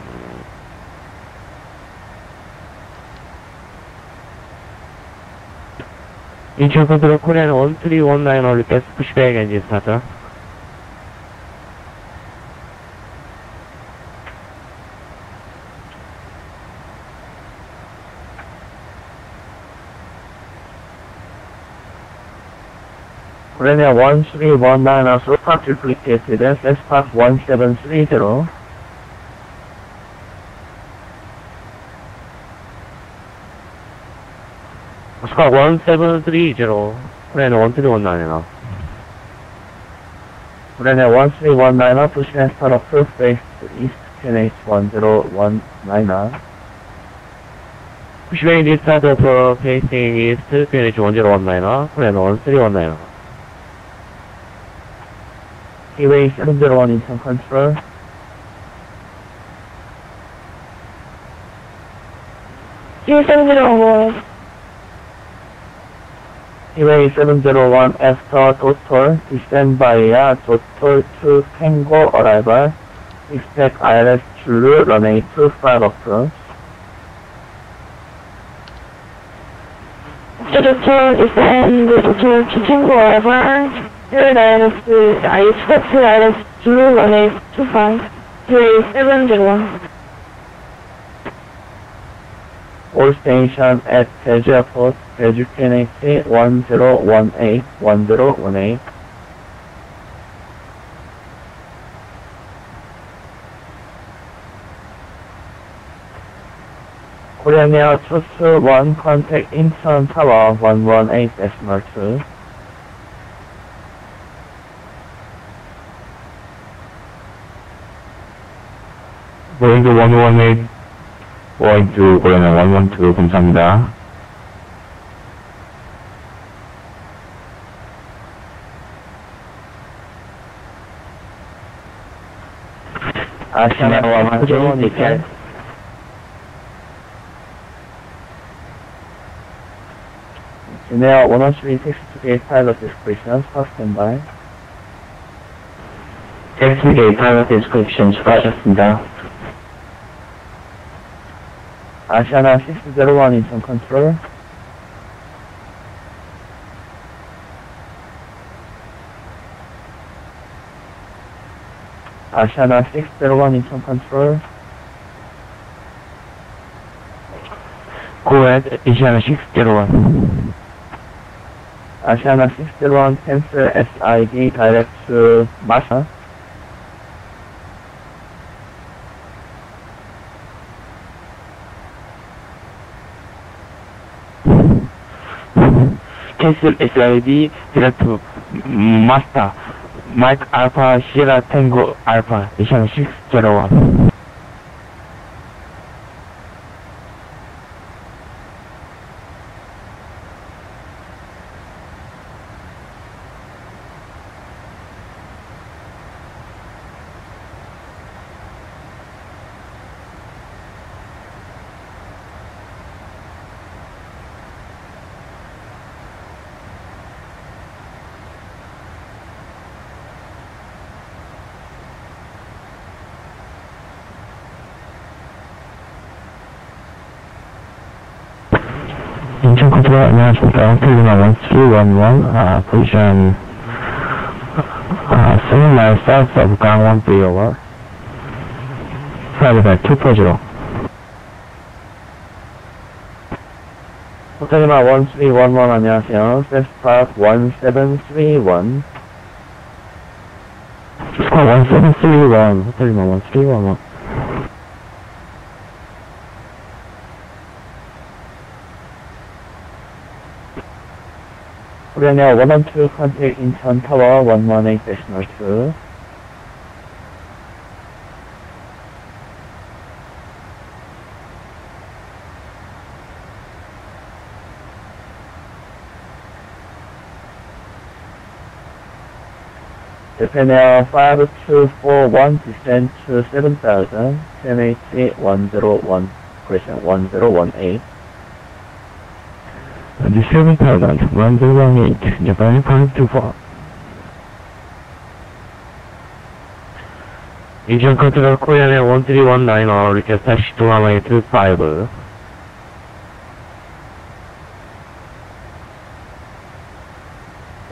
D: Incheon Control, Korean 1319 request pushback engine starter.
B: Korean Air 1319 also park duplicated as S-Park 1730.
D: Squawk 1730, Korean 1319 now.
B: Korean Air 1319 pushing and start approach base to east QNH 1019.
D: Pushback engine starter for facing east, QNH 1019, Korean 1319.
B: Keyway 701 Incheon Control.
F: Q701.
B: Keyway 701 after total, descend via total to Tango arrival, expect ILS Rwy, runway 25 approach.
F: Total is the end of the Tango arrival. Here I expect ILS Rwy, runway 25. Q701.
B: All station at Jeju Airport, Jeju QNH 1018. Korean Air Chosu 1, contact Incheon Tower 118.2.
A: Boeing 118, Boeing to Korean Air 112, 감사합니다.
B: Asiana 110, declare. Air 103, 62 pilot descriptions, first standby.
A: 텍스트게이 파일럿 디스크립션 수고하셨습니다.
B: Asiana 601 Incheon Control. Asiana 601 Incheon Control.
A: Go ahead, Asiana 601.
B: Asiana 601 cancel SID direct to Masa.
A: Cancel SID direct to Master Mike Alpha Sierra Tango Alpha Asiana 601. 인천 컨트롤 안녕하십니까. 호텔리마 1311, position 7 miles south of Gangwon Flyover. Flight at 240.
B: 호텔리마 1311 안녕하세요. 셀프파크 1731.
A: Squawk 1731, 호텔리마 1311.
B: Korean Air 112 contact Incheon Tower 118.2. Japan Air 5241, descend to 7000, QNH 101, correction, 1018.
A: The 7000, 1018, Japan 524.
D: Incheon control Korean Air 1319, request taxi to runway 25.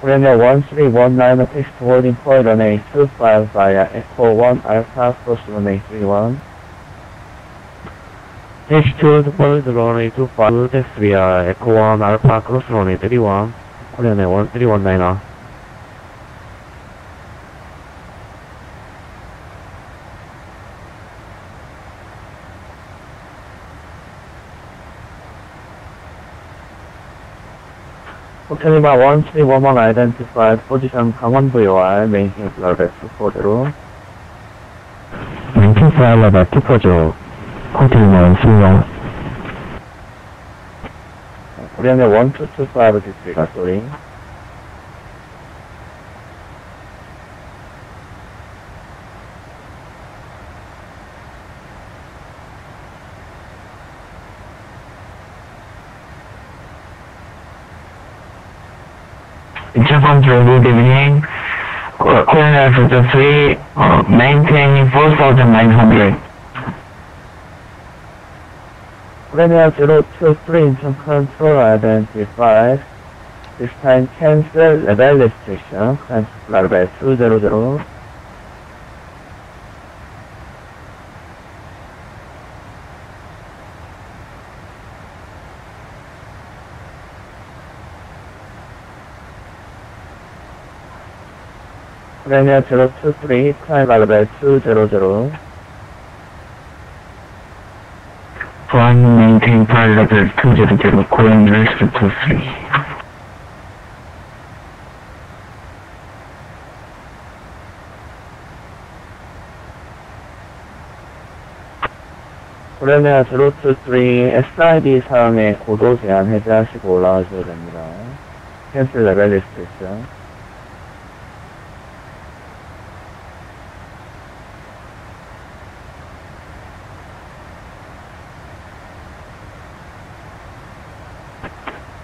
B: Korean Air 1319, taxi to holding point runway 25 via Echo 1 Alpha, cross runway 31.
D: Taxi to the point runway 25, taxi via Echo 1 Alpha, cross runway 31, Korean Air 1319.
B: Hotel Lima 1311 identified, position 강원 VOR, maintain level 24대로.
A: Maintain flight level 24죠. Hotel Lima 1311.
B: Korean Air 1225 disregard, sorry.
A: Japan good evening. Korean Air 3, maintaining 4,900.
B: Korean Air 023 Incheon control identified. This time cancel level restriction, cancel level 200. Korean Air 023, climb level 200.
A: Flying maintain flight level 200, Korean Air 23.
B: Korean Air 023, SID 사용에 고도 제한 해제하시고 올라가셔야 됩니다. cancel level restriction.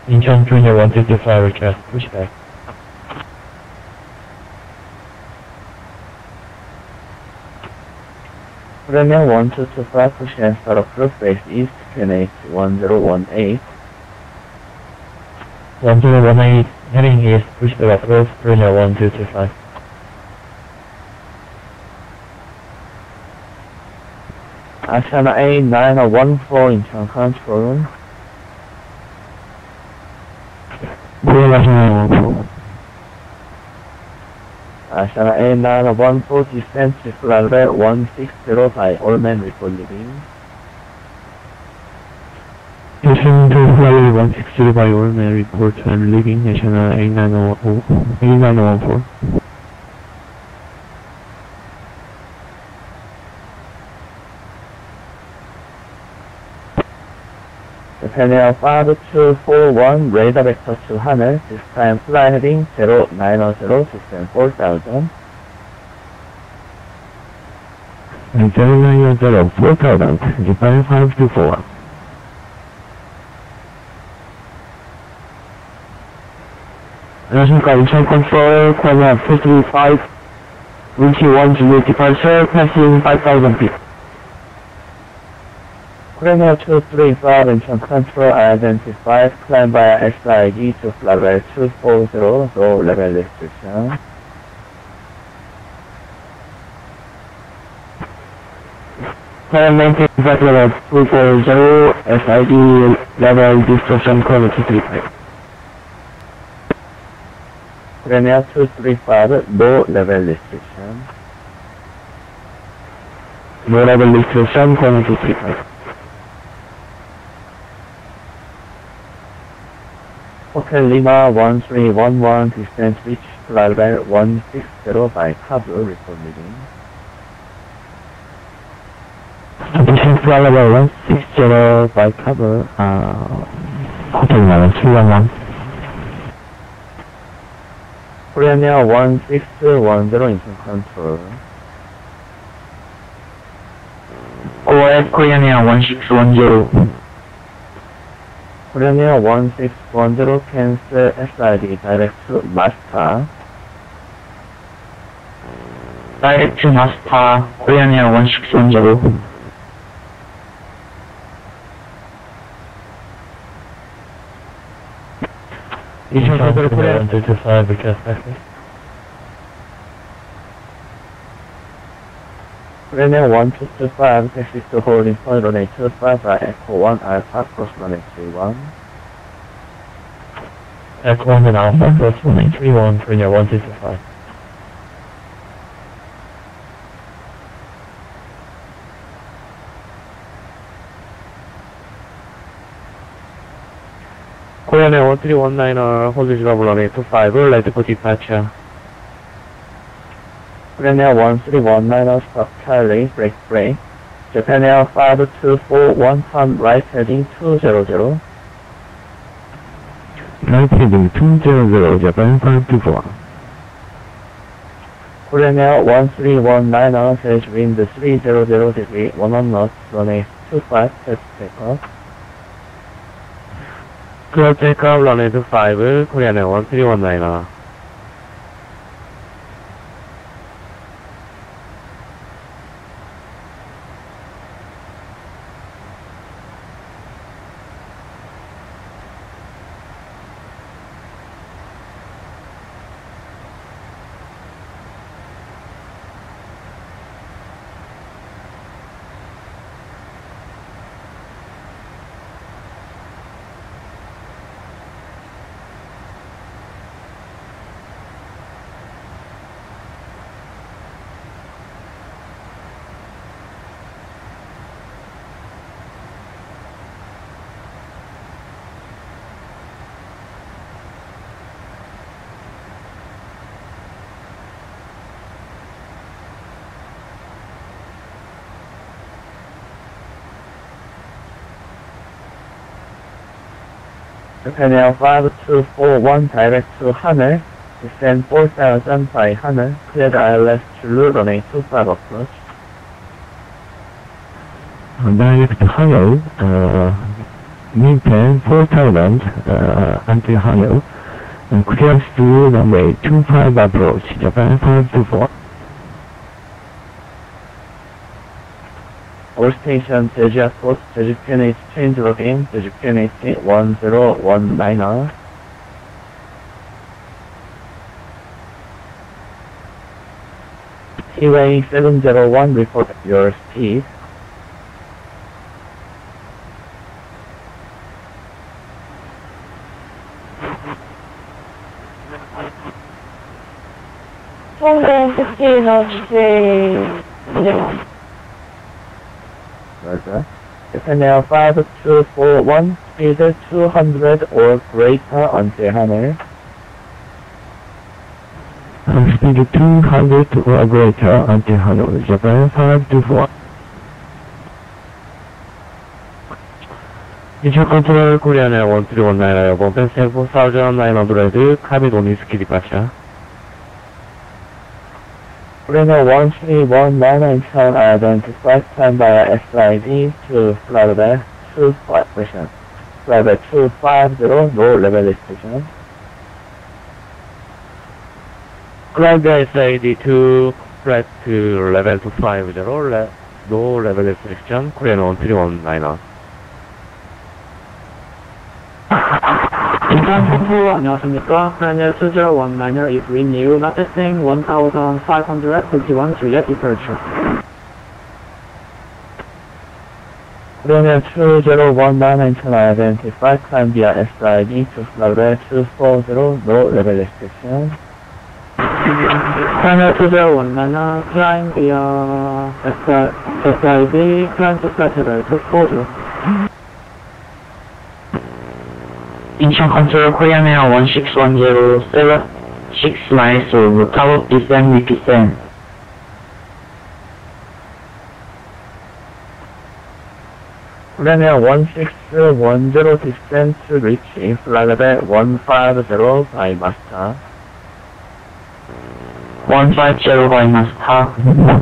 D: Incheon Junior 155, request pushback.
B: Korean Air 1225, push and start approach base east, QNH 1018.
D: 1018, heading east, pushback approach, Korean Air 1225.
B: Ashana A9014, Incheon control. Ashana A9014, descent to level 160 by all men report leaving.
A: Descend to flight 160 by all men report and leaving National A9014.
B: Japan Air 5241, radar vector to 하늘, this time fly heading 090, system 4000.
A: And 090, 4000, Japan 524. 안녕하십니까. 인천 컨트롤, Korean Air 335, reaching 1 Juliet departure, passing 5,000 feet.
B: Korean Air 235, Incheon control identified, climb via SID to level 240, low level restriction.
A: Korean maintain flight level 240, SID level distortion curve 235.
B: Korean Air 235, low level restriction.
A: Low level restriction curve 235.
B: Hotel Lima 1311, distance reach flight level 160 by Kabul, report leaving.
A: Descend flight level 160 by Kabul, Hotel Lima 311.
B: Korean Air 1610 Incheon Control.
A: OS Korean Air 1610.
B: Korean Air 1610 cancel SID direct to Master.
A: Direct to Master Korean Air 1610.
D: Incheon Control Korea 1225, request access.
B: Korean Air 1225, taxi to holding point runway 25 by Echo 1 Alpha, cross runway 31.
D: Echo 1 and Alpha, cross runway 31, Korean Air 1225. Korean Air 1319, hold visual runway 25, ready for departure.
B: Korean Air 1319, stop Charlie, brake. Japan Air 5241, 1 turn right heading 200.
A: Right heading 200, Japan 524.
B: Korean Air 1319, stage wind 300 degree, 1 knots, runway 25, test takeoff.
D: Clear takeoff, runway 25, Korean Air 1319.
B: Japan Air 5241, direct to Haner, descend 4000 by Haner, clear the ILS Rwy, runway 25 approach.
A: Direct to Hanoi, maintain 4000 until Hanoi, and clears to runway 25 approach, Japan 524.
B: All station Jeju Airport, Jeju PNH change login, Jeju PNH 1019. T-Way 701, report your speed.
F: 통계 60 knots, 0.
B: Roger. Japan Air 5241, speed 200 or greater until Haner.
A: Speed 200 or greater until Hanoi, Japan 524.
D: Incheon Control Korean Air 1319, airborne 4,900, cabin only ski departure.
B: Korean Air 1319 Incheon identified time via SID to flight 25%. Flight 250, no level restriction.
D: Climb the SID to flight to level 250, no level restriction, Korean 1319.
G: 인천 친구 안녕하십니까? Korean 2019 is renew, not testing 1551 Juliet departure.
B: Korean Air 2019 Incheon identified time via SID to flight 240, no level restriction.
G: Korean 2019 climb via SID, climb to flight level 240.
A: Incheon Control Korean Air 1610, 6 miles of tower descent with descent.
B: Korean Air 1610 descent to reach in flight level 150 by master. 150가 있나 스타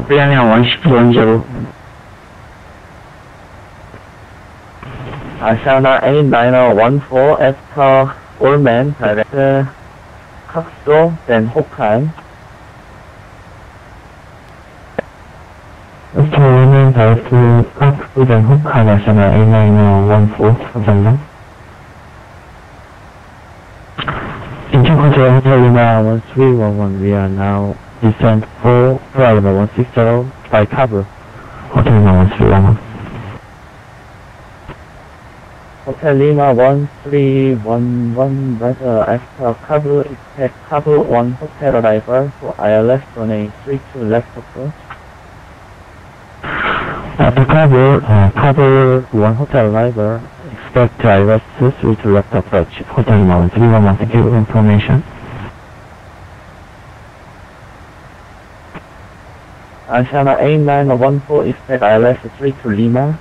B: Korean 1610 Asiana 8914 after Allman direct Kakso then Hokan
A: After Allman direct Kakso then Hokan Asiana 8914 감사합니다. Incheon Control Hotel Lima 1311, we are now descent 4 Lima 160 by cover. Hotel Lima 1311.
B: Hotel Lima 1311 weather after Kabul expect Kabul 1 hotel arrival for ILS runway 32 left approach.
A: After Kabul 1 hotel arrival, expect ILS 32 left approach. Hotel Lima 1311, thank you for information.
B: Asiana 8914 expect ILS 32 Lima.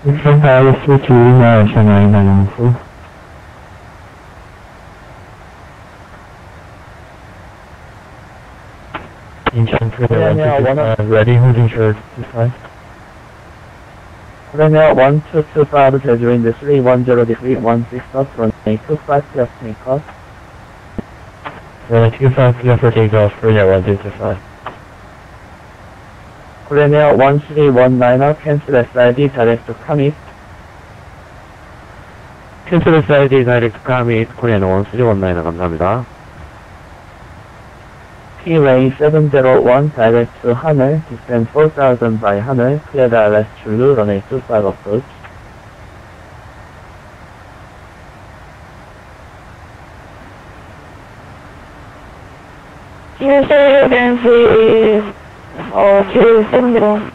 A: Expect ILS 32 Lima, Asiana 8914. Incheon Korea ready, holding short 25.
B: Korea 1225 Jeju in the 310 degree 16 knots runway 25 clear takeoff.
A: Runway 25 clear for takeoff, Korea 1225.
B: Korea 1319 cancel SID direct to commit.
D: 캔슬 SID 다이렉트 카밋 코리안 1319 감사합니다.
B: P-Ray 701 direct to 하늘, descend 4000 by 하늘, clear the ILS Zulu, runway 25 approach.
F: USA PANSI is 270.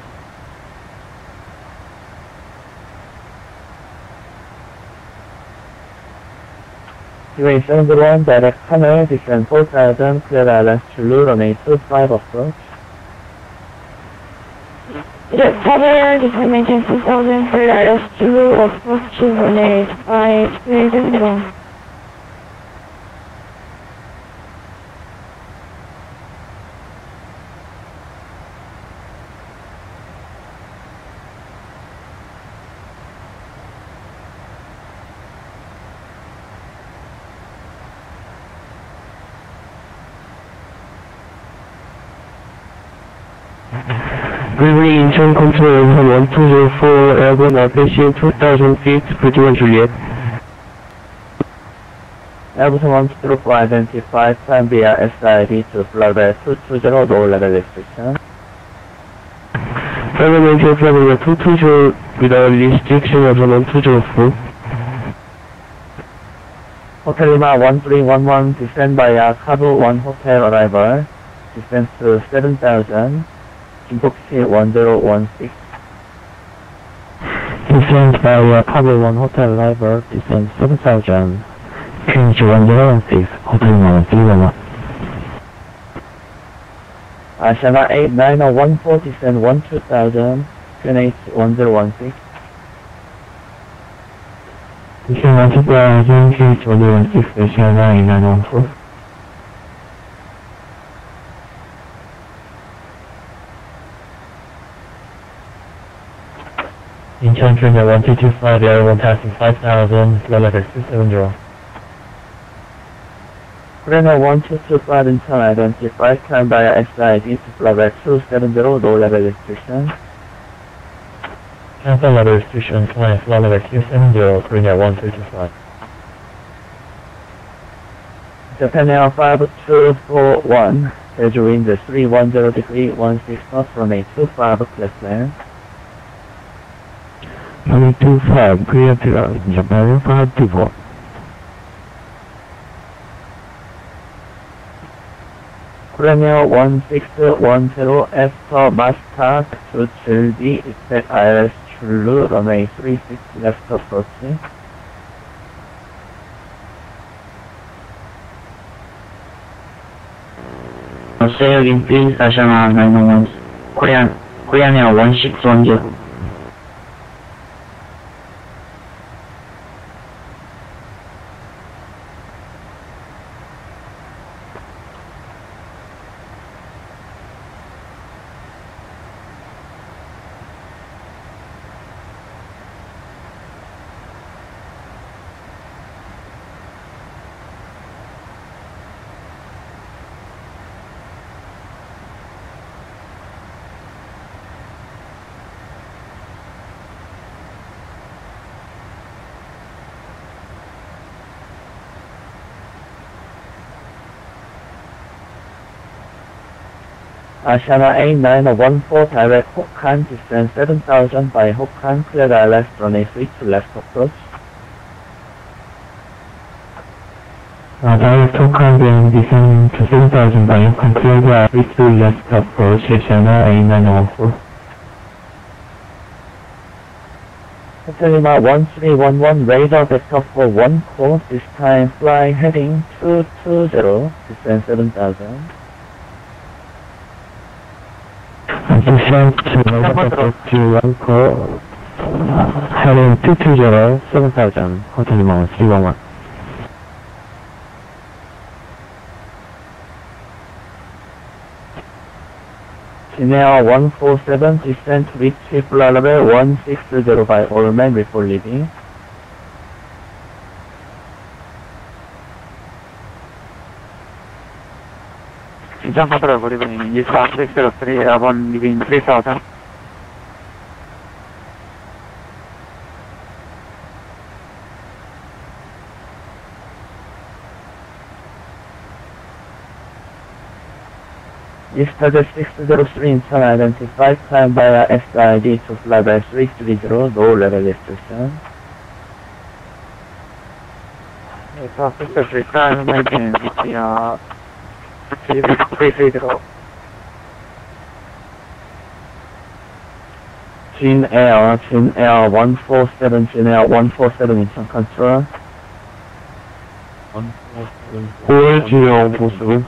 B: P-Ray 701 direct 하늘, descend 4000, clear the ILS Zulu, runway 25 approach.
F: Jet Tower, descend maintain 2000, clear ILS Zulu, approach runway 5370.
A: Rwy Incheon Control 1204, airborne approaching 2000 feet, P3 Juliet.
B: Airbus 125 identify time via SID to flight 220, low level restriction.
A: Flight maintain flight 220 without restriction of 1204.
B: Hotel Lima 1311, descend via Kabul 1 hotel arrival, descend to 7000, Jimboksi 1016.
A: Descent via Kabul 1 hotel arrival, descent 7000, QNH 1016, Hotel Lima 1311.
B: Asiana 8914, descend 12000, QNH 1016.
A: Descent 1000, QNH 1016, Asiana 8914. Incheon Korea 1225, airborne passing 5000, low level 270.
B: Korea 1225 in turn identify time via SID to flight 270, low level restriction.
A: Cancel level restriction, flying flight level 270, Korea 1225.
B: Japan Air 5241, Jeju wind 310 degree 16 knots from a 25 clear plan.
A: 25, clear to Japan 524.
B: Korea 1610 after master to Childi, expect ILS Zulu, runway 36 left approaching.
H: Say again, please, Asiana 911. Korean Air 1610.
B: Ashana A914 direct Hokan, distance 7000 by Hokan, clear ILS runway 3 to left approach.
A: Direct Hokan being descend to 7000 by Hokan, clear ILS 3 to left approach, Ashana A914.
B: Hotel Lima 1311, radar vector for 1 course, this time fly heading 220, distance 7000.
A: Descend to radar to 1 course, heading 220, 7000, Hotel Lima 1311.
B: Chennai 147, descent reach flight level 1605, all men before leaving.
G: Jump control, good evening. This is 603, Airborne leaving 3000.
B: Yesterday 603 in China identified time via SID to fly by 330, low level restriction.
G: This is 603, time making the 330.
B: Jin Air 147, Jin Air 147 in China control.
A: 147.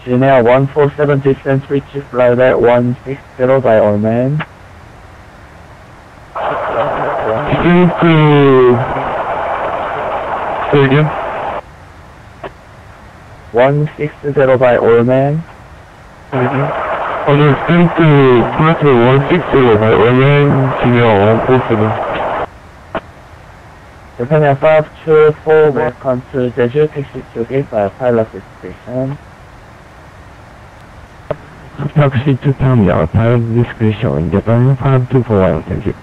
B: Jin Air 147 distance reach flight at 160 by all men.
A: Stadium.
B: 160 by all men.
A: Understand to Quattro 160 by Orman, Chennai 147.
B: Japan Air 524, welcome to Jeju, taxi to gate by pilot discretion.
A: Taxi to Tamiya, pilot discretion, Japan 5241, thank you.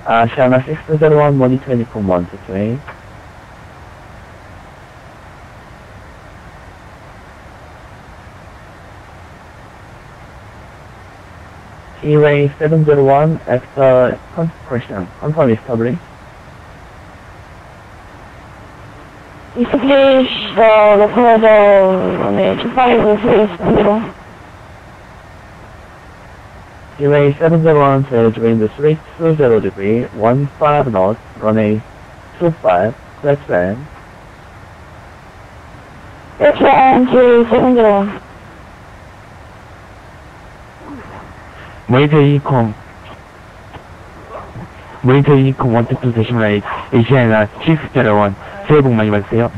B: Ashana 601, monitoring command to train. T-Ray 701, after confirmation, confirm recovery.
F: English, local runway 25, please,
B: T-Ray 701 to wind 320 degree, 15 knots, runway 25, flat land.
F: X1 to 701.
A: Monitor Ecom 1 position right, Asiana 601, 새해 복 많이 받으세요.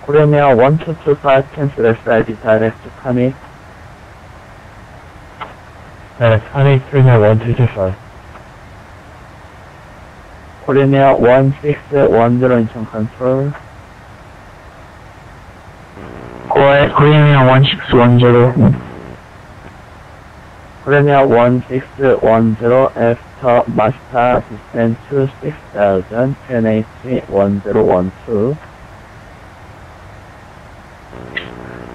B: Korean Air 1225, cancel SID direct to Kami.
A: 네, Kami 1225.
B: Korean Air 1610, Incheon control.
H: Korean Air 1610.
B: Korean Air 1610, after Masta, distance to 6000, PNH 1012.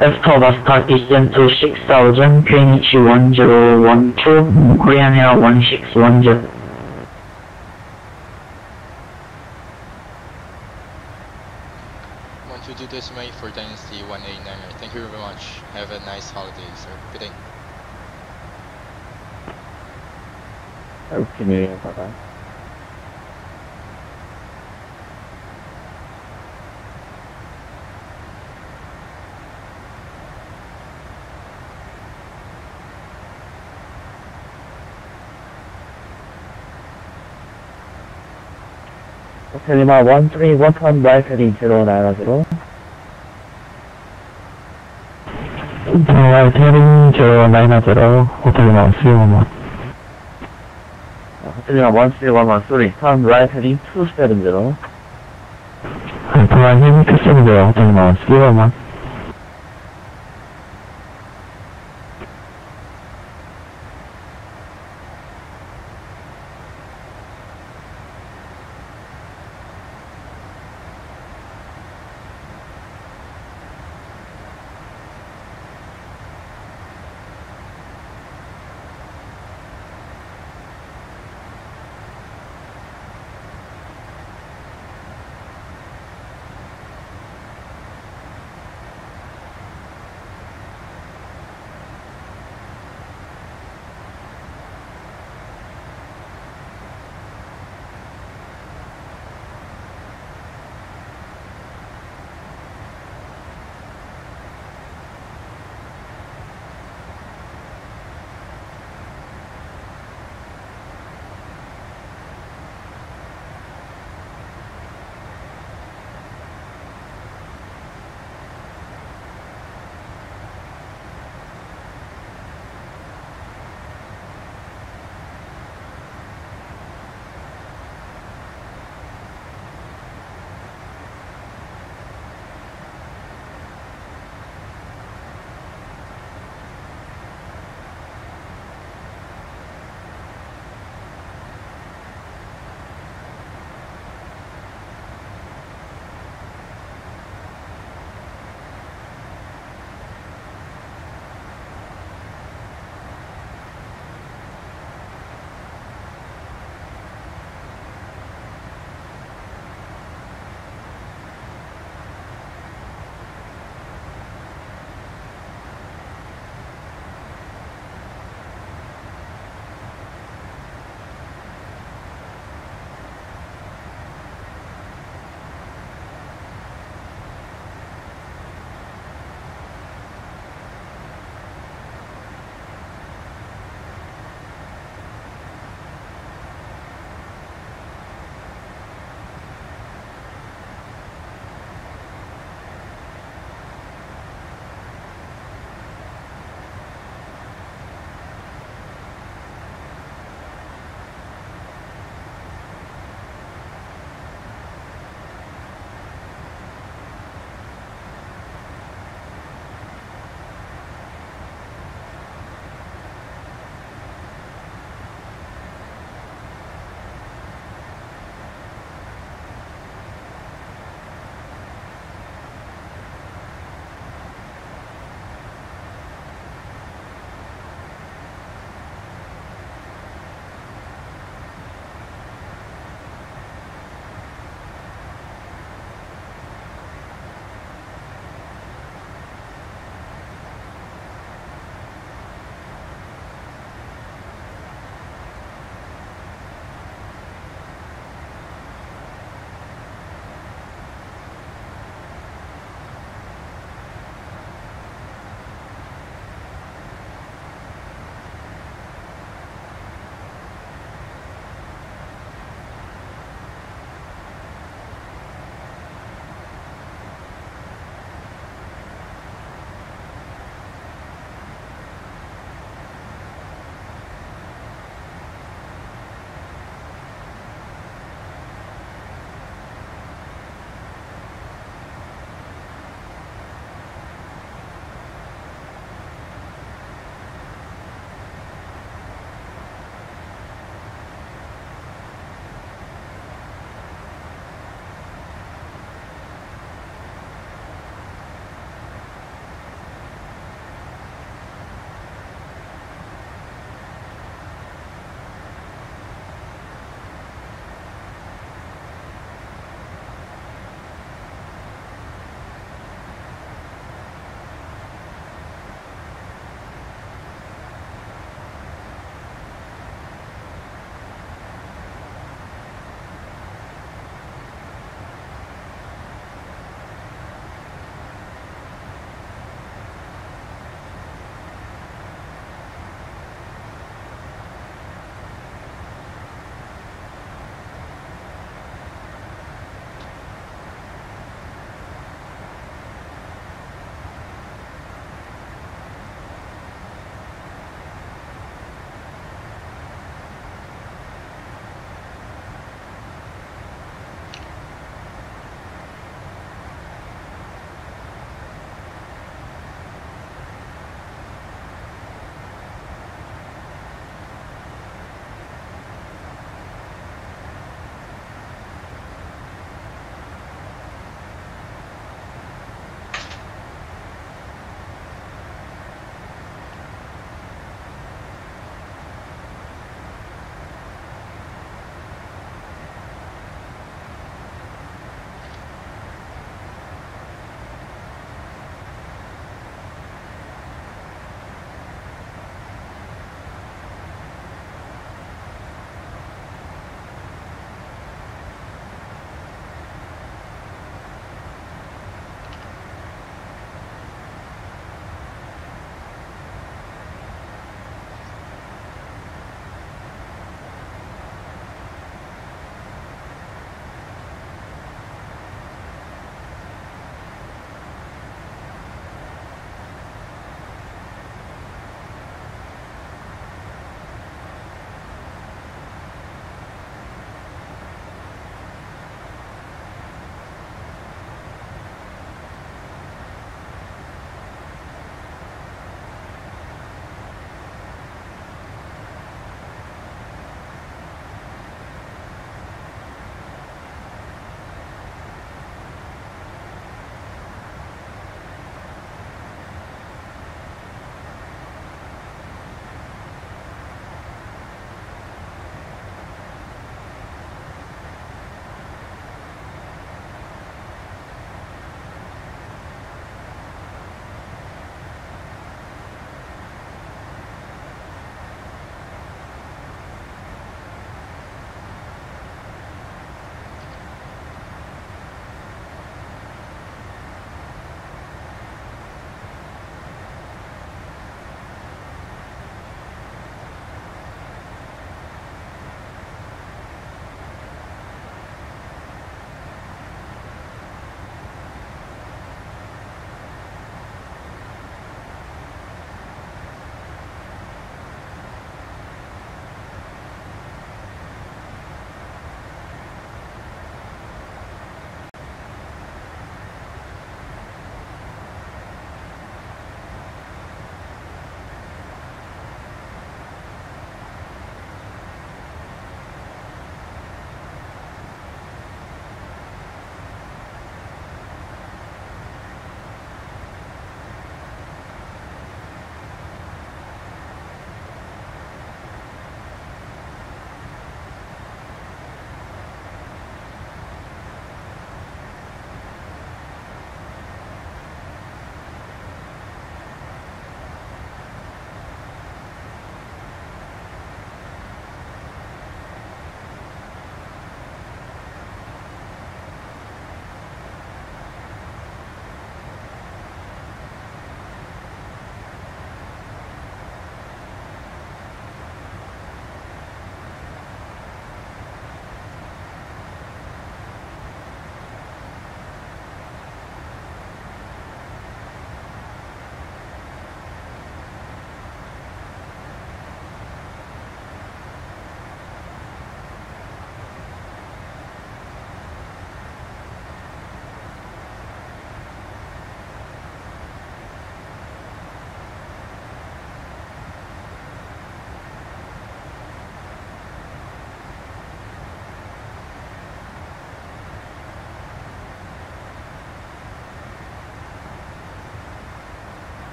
H: After Boston descent to 6000, PNH 1012, Korean Air 1610.
C: Want to do this, mate, for Dynasty 189er. Thank you very much. Have a nice holiday, sir. Good day.
B: Happy New Year, bye-bye. Hotel Lima 1311, right heading 090.
A: Right heading 090, Hotel Lima 311.
B: Hotel Lima 1311, sorry, turn right heading 270.
A: Provide him to send the hotel zero man.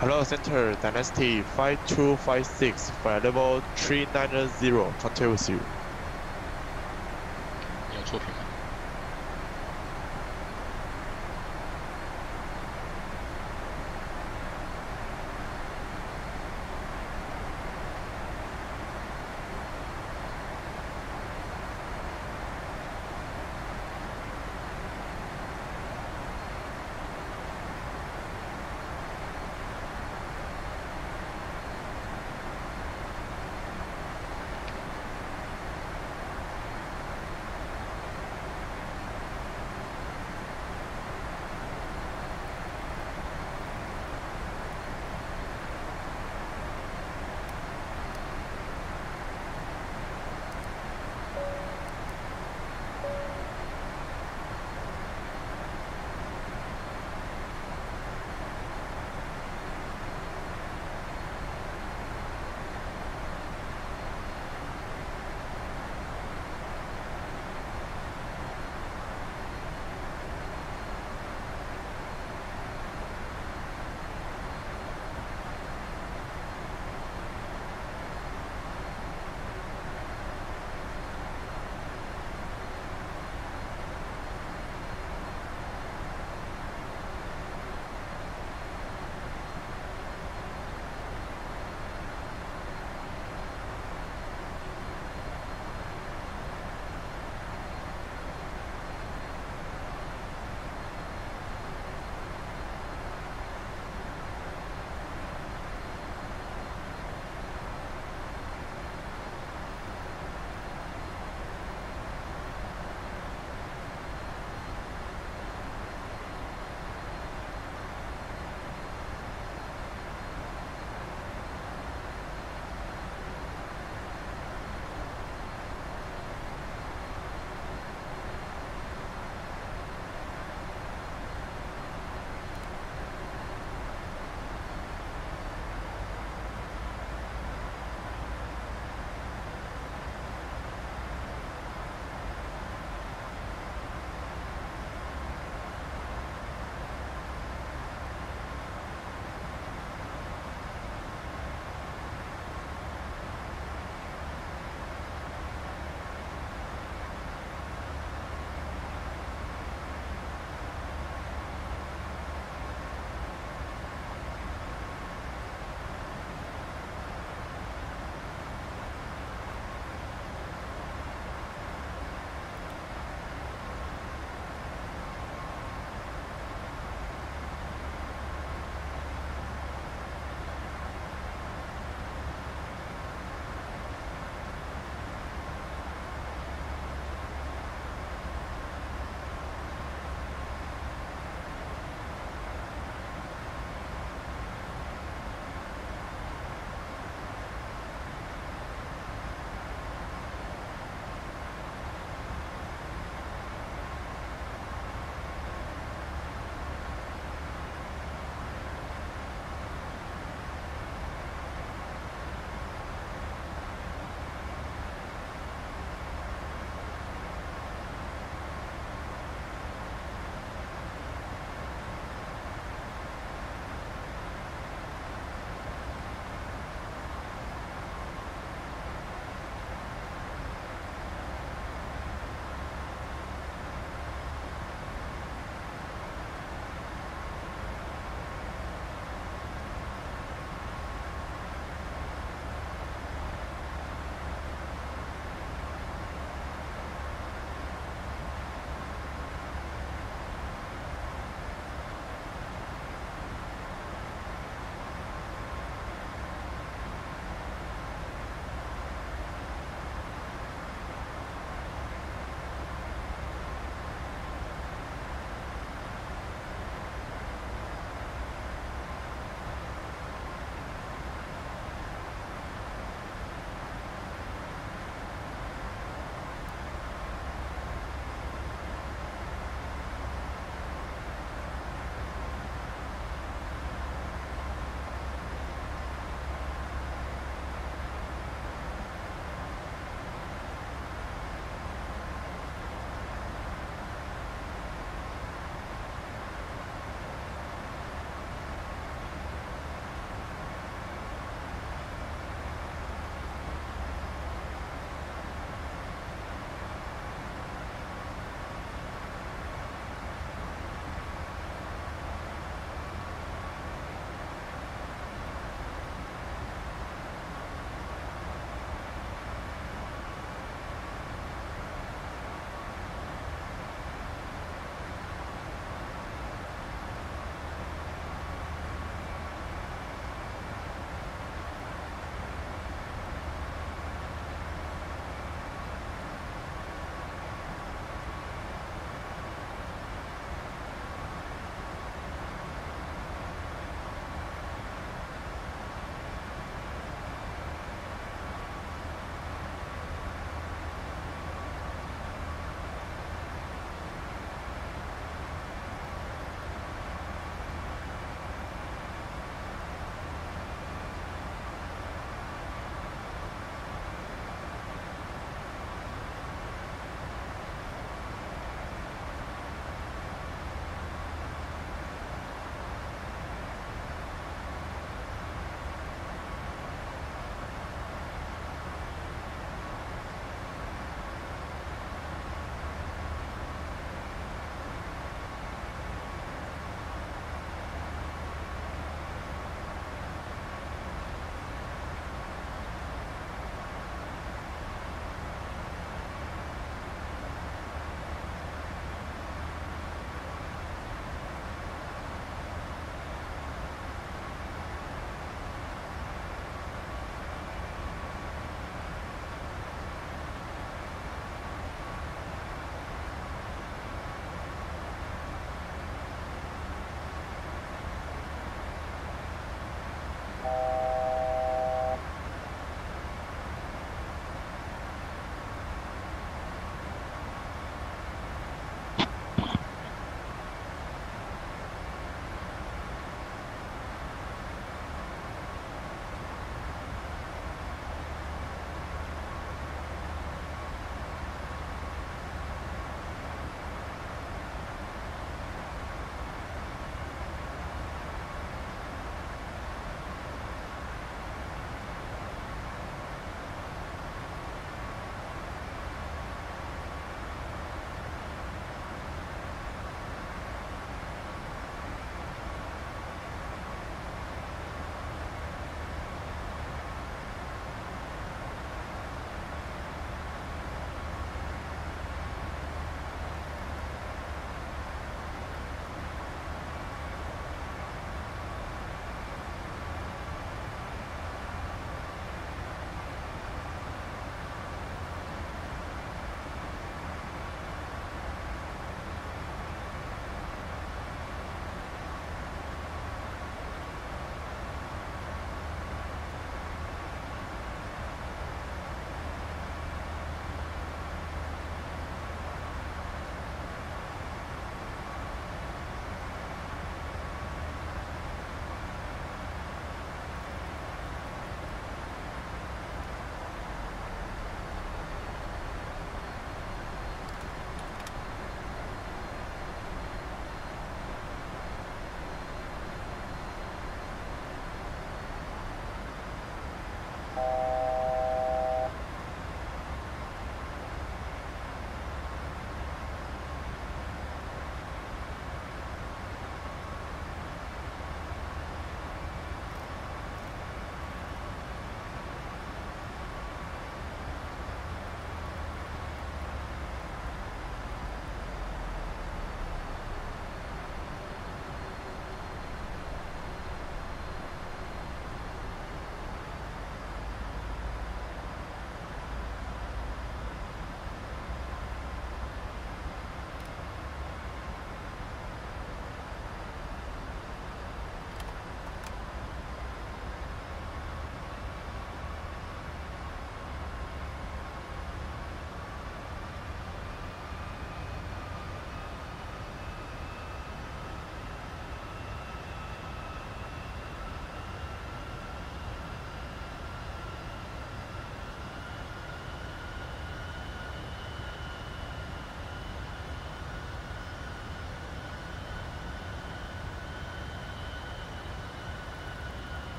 I: Hello, Center Dynasty 5256, flight level 390, contact with you.
C: 你有作品吗？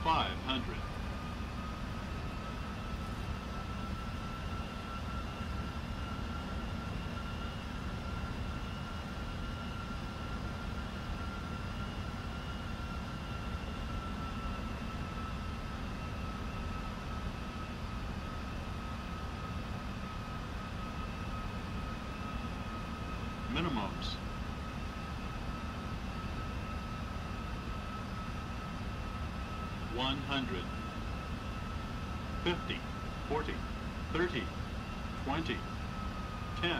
J: 500. Minimums. 100, 50, 40, 30, 20, 10.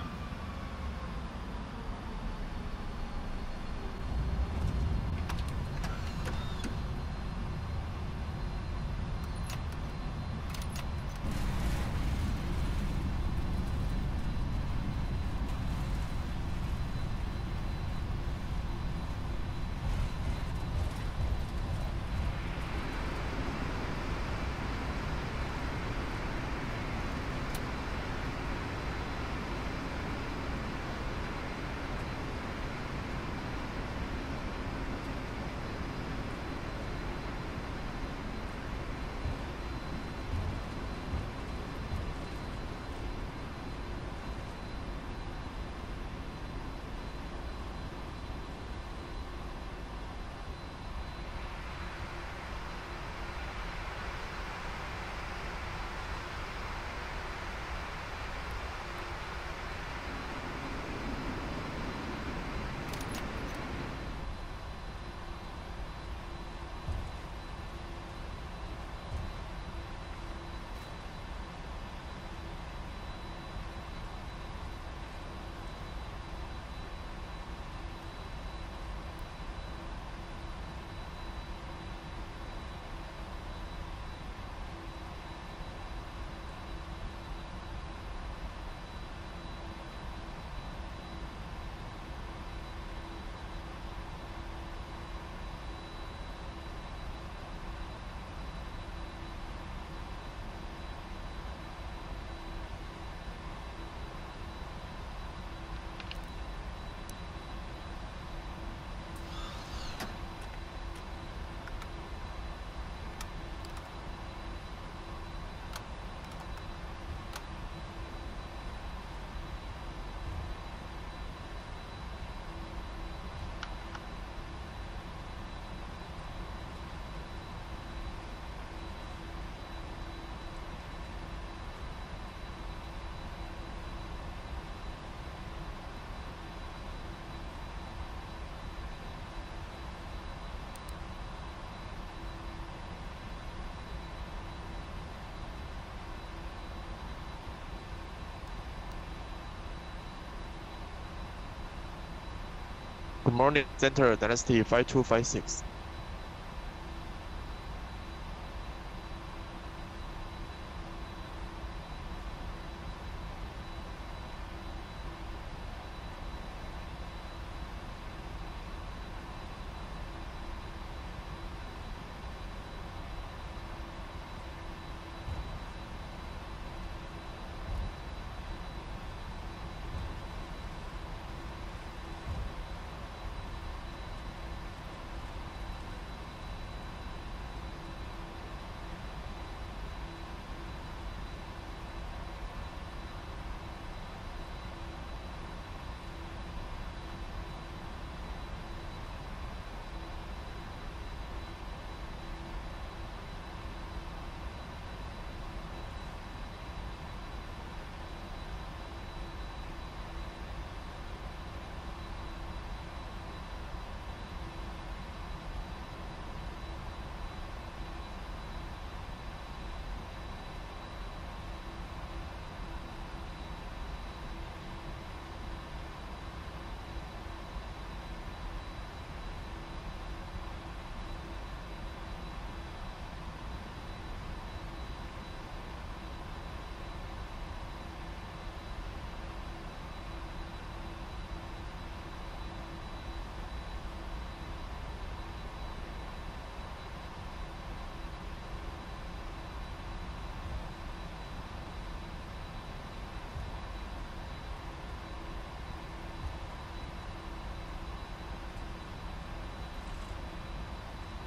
I: Good morning, Center Dynasty 5256.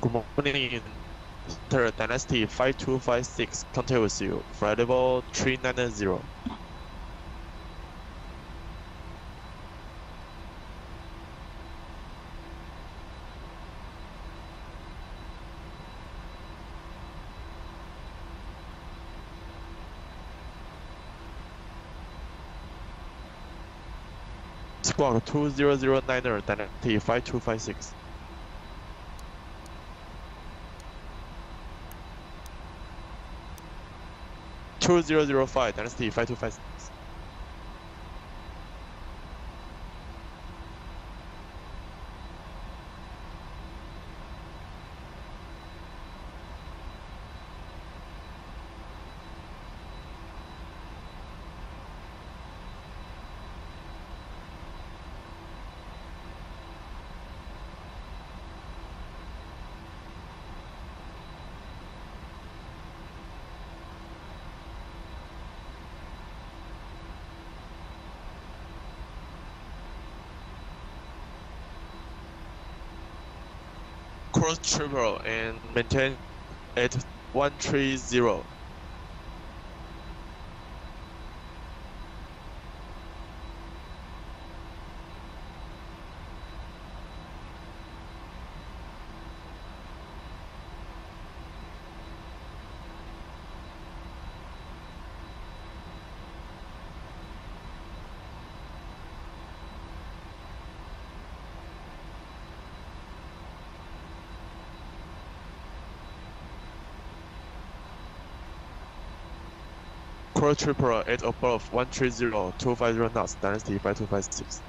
I: Good morning, Third Dynasty 5256, contact with you. Flight level 390. Squawk 2009er Dynasty 5256. 2005 Dynasty 5256. Cross triple and maintain at 130. Cross triple at above 130 250 knots, Dynasty 5256.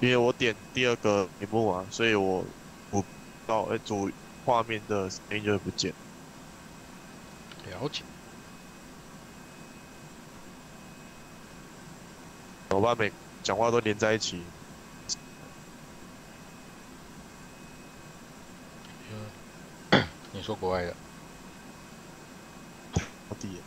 I: 因为我点第二个屏幕啊，所以我到主画面的声音就会不见。
C: 了解。
I: 我把每讲话都连在一起。
C: 你说国外的？
I: 我弟。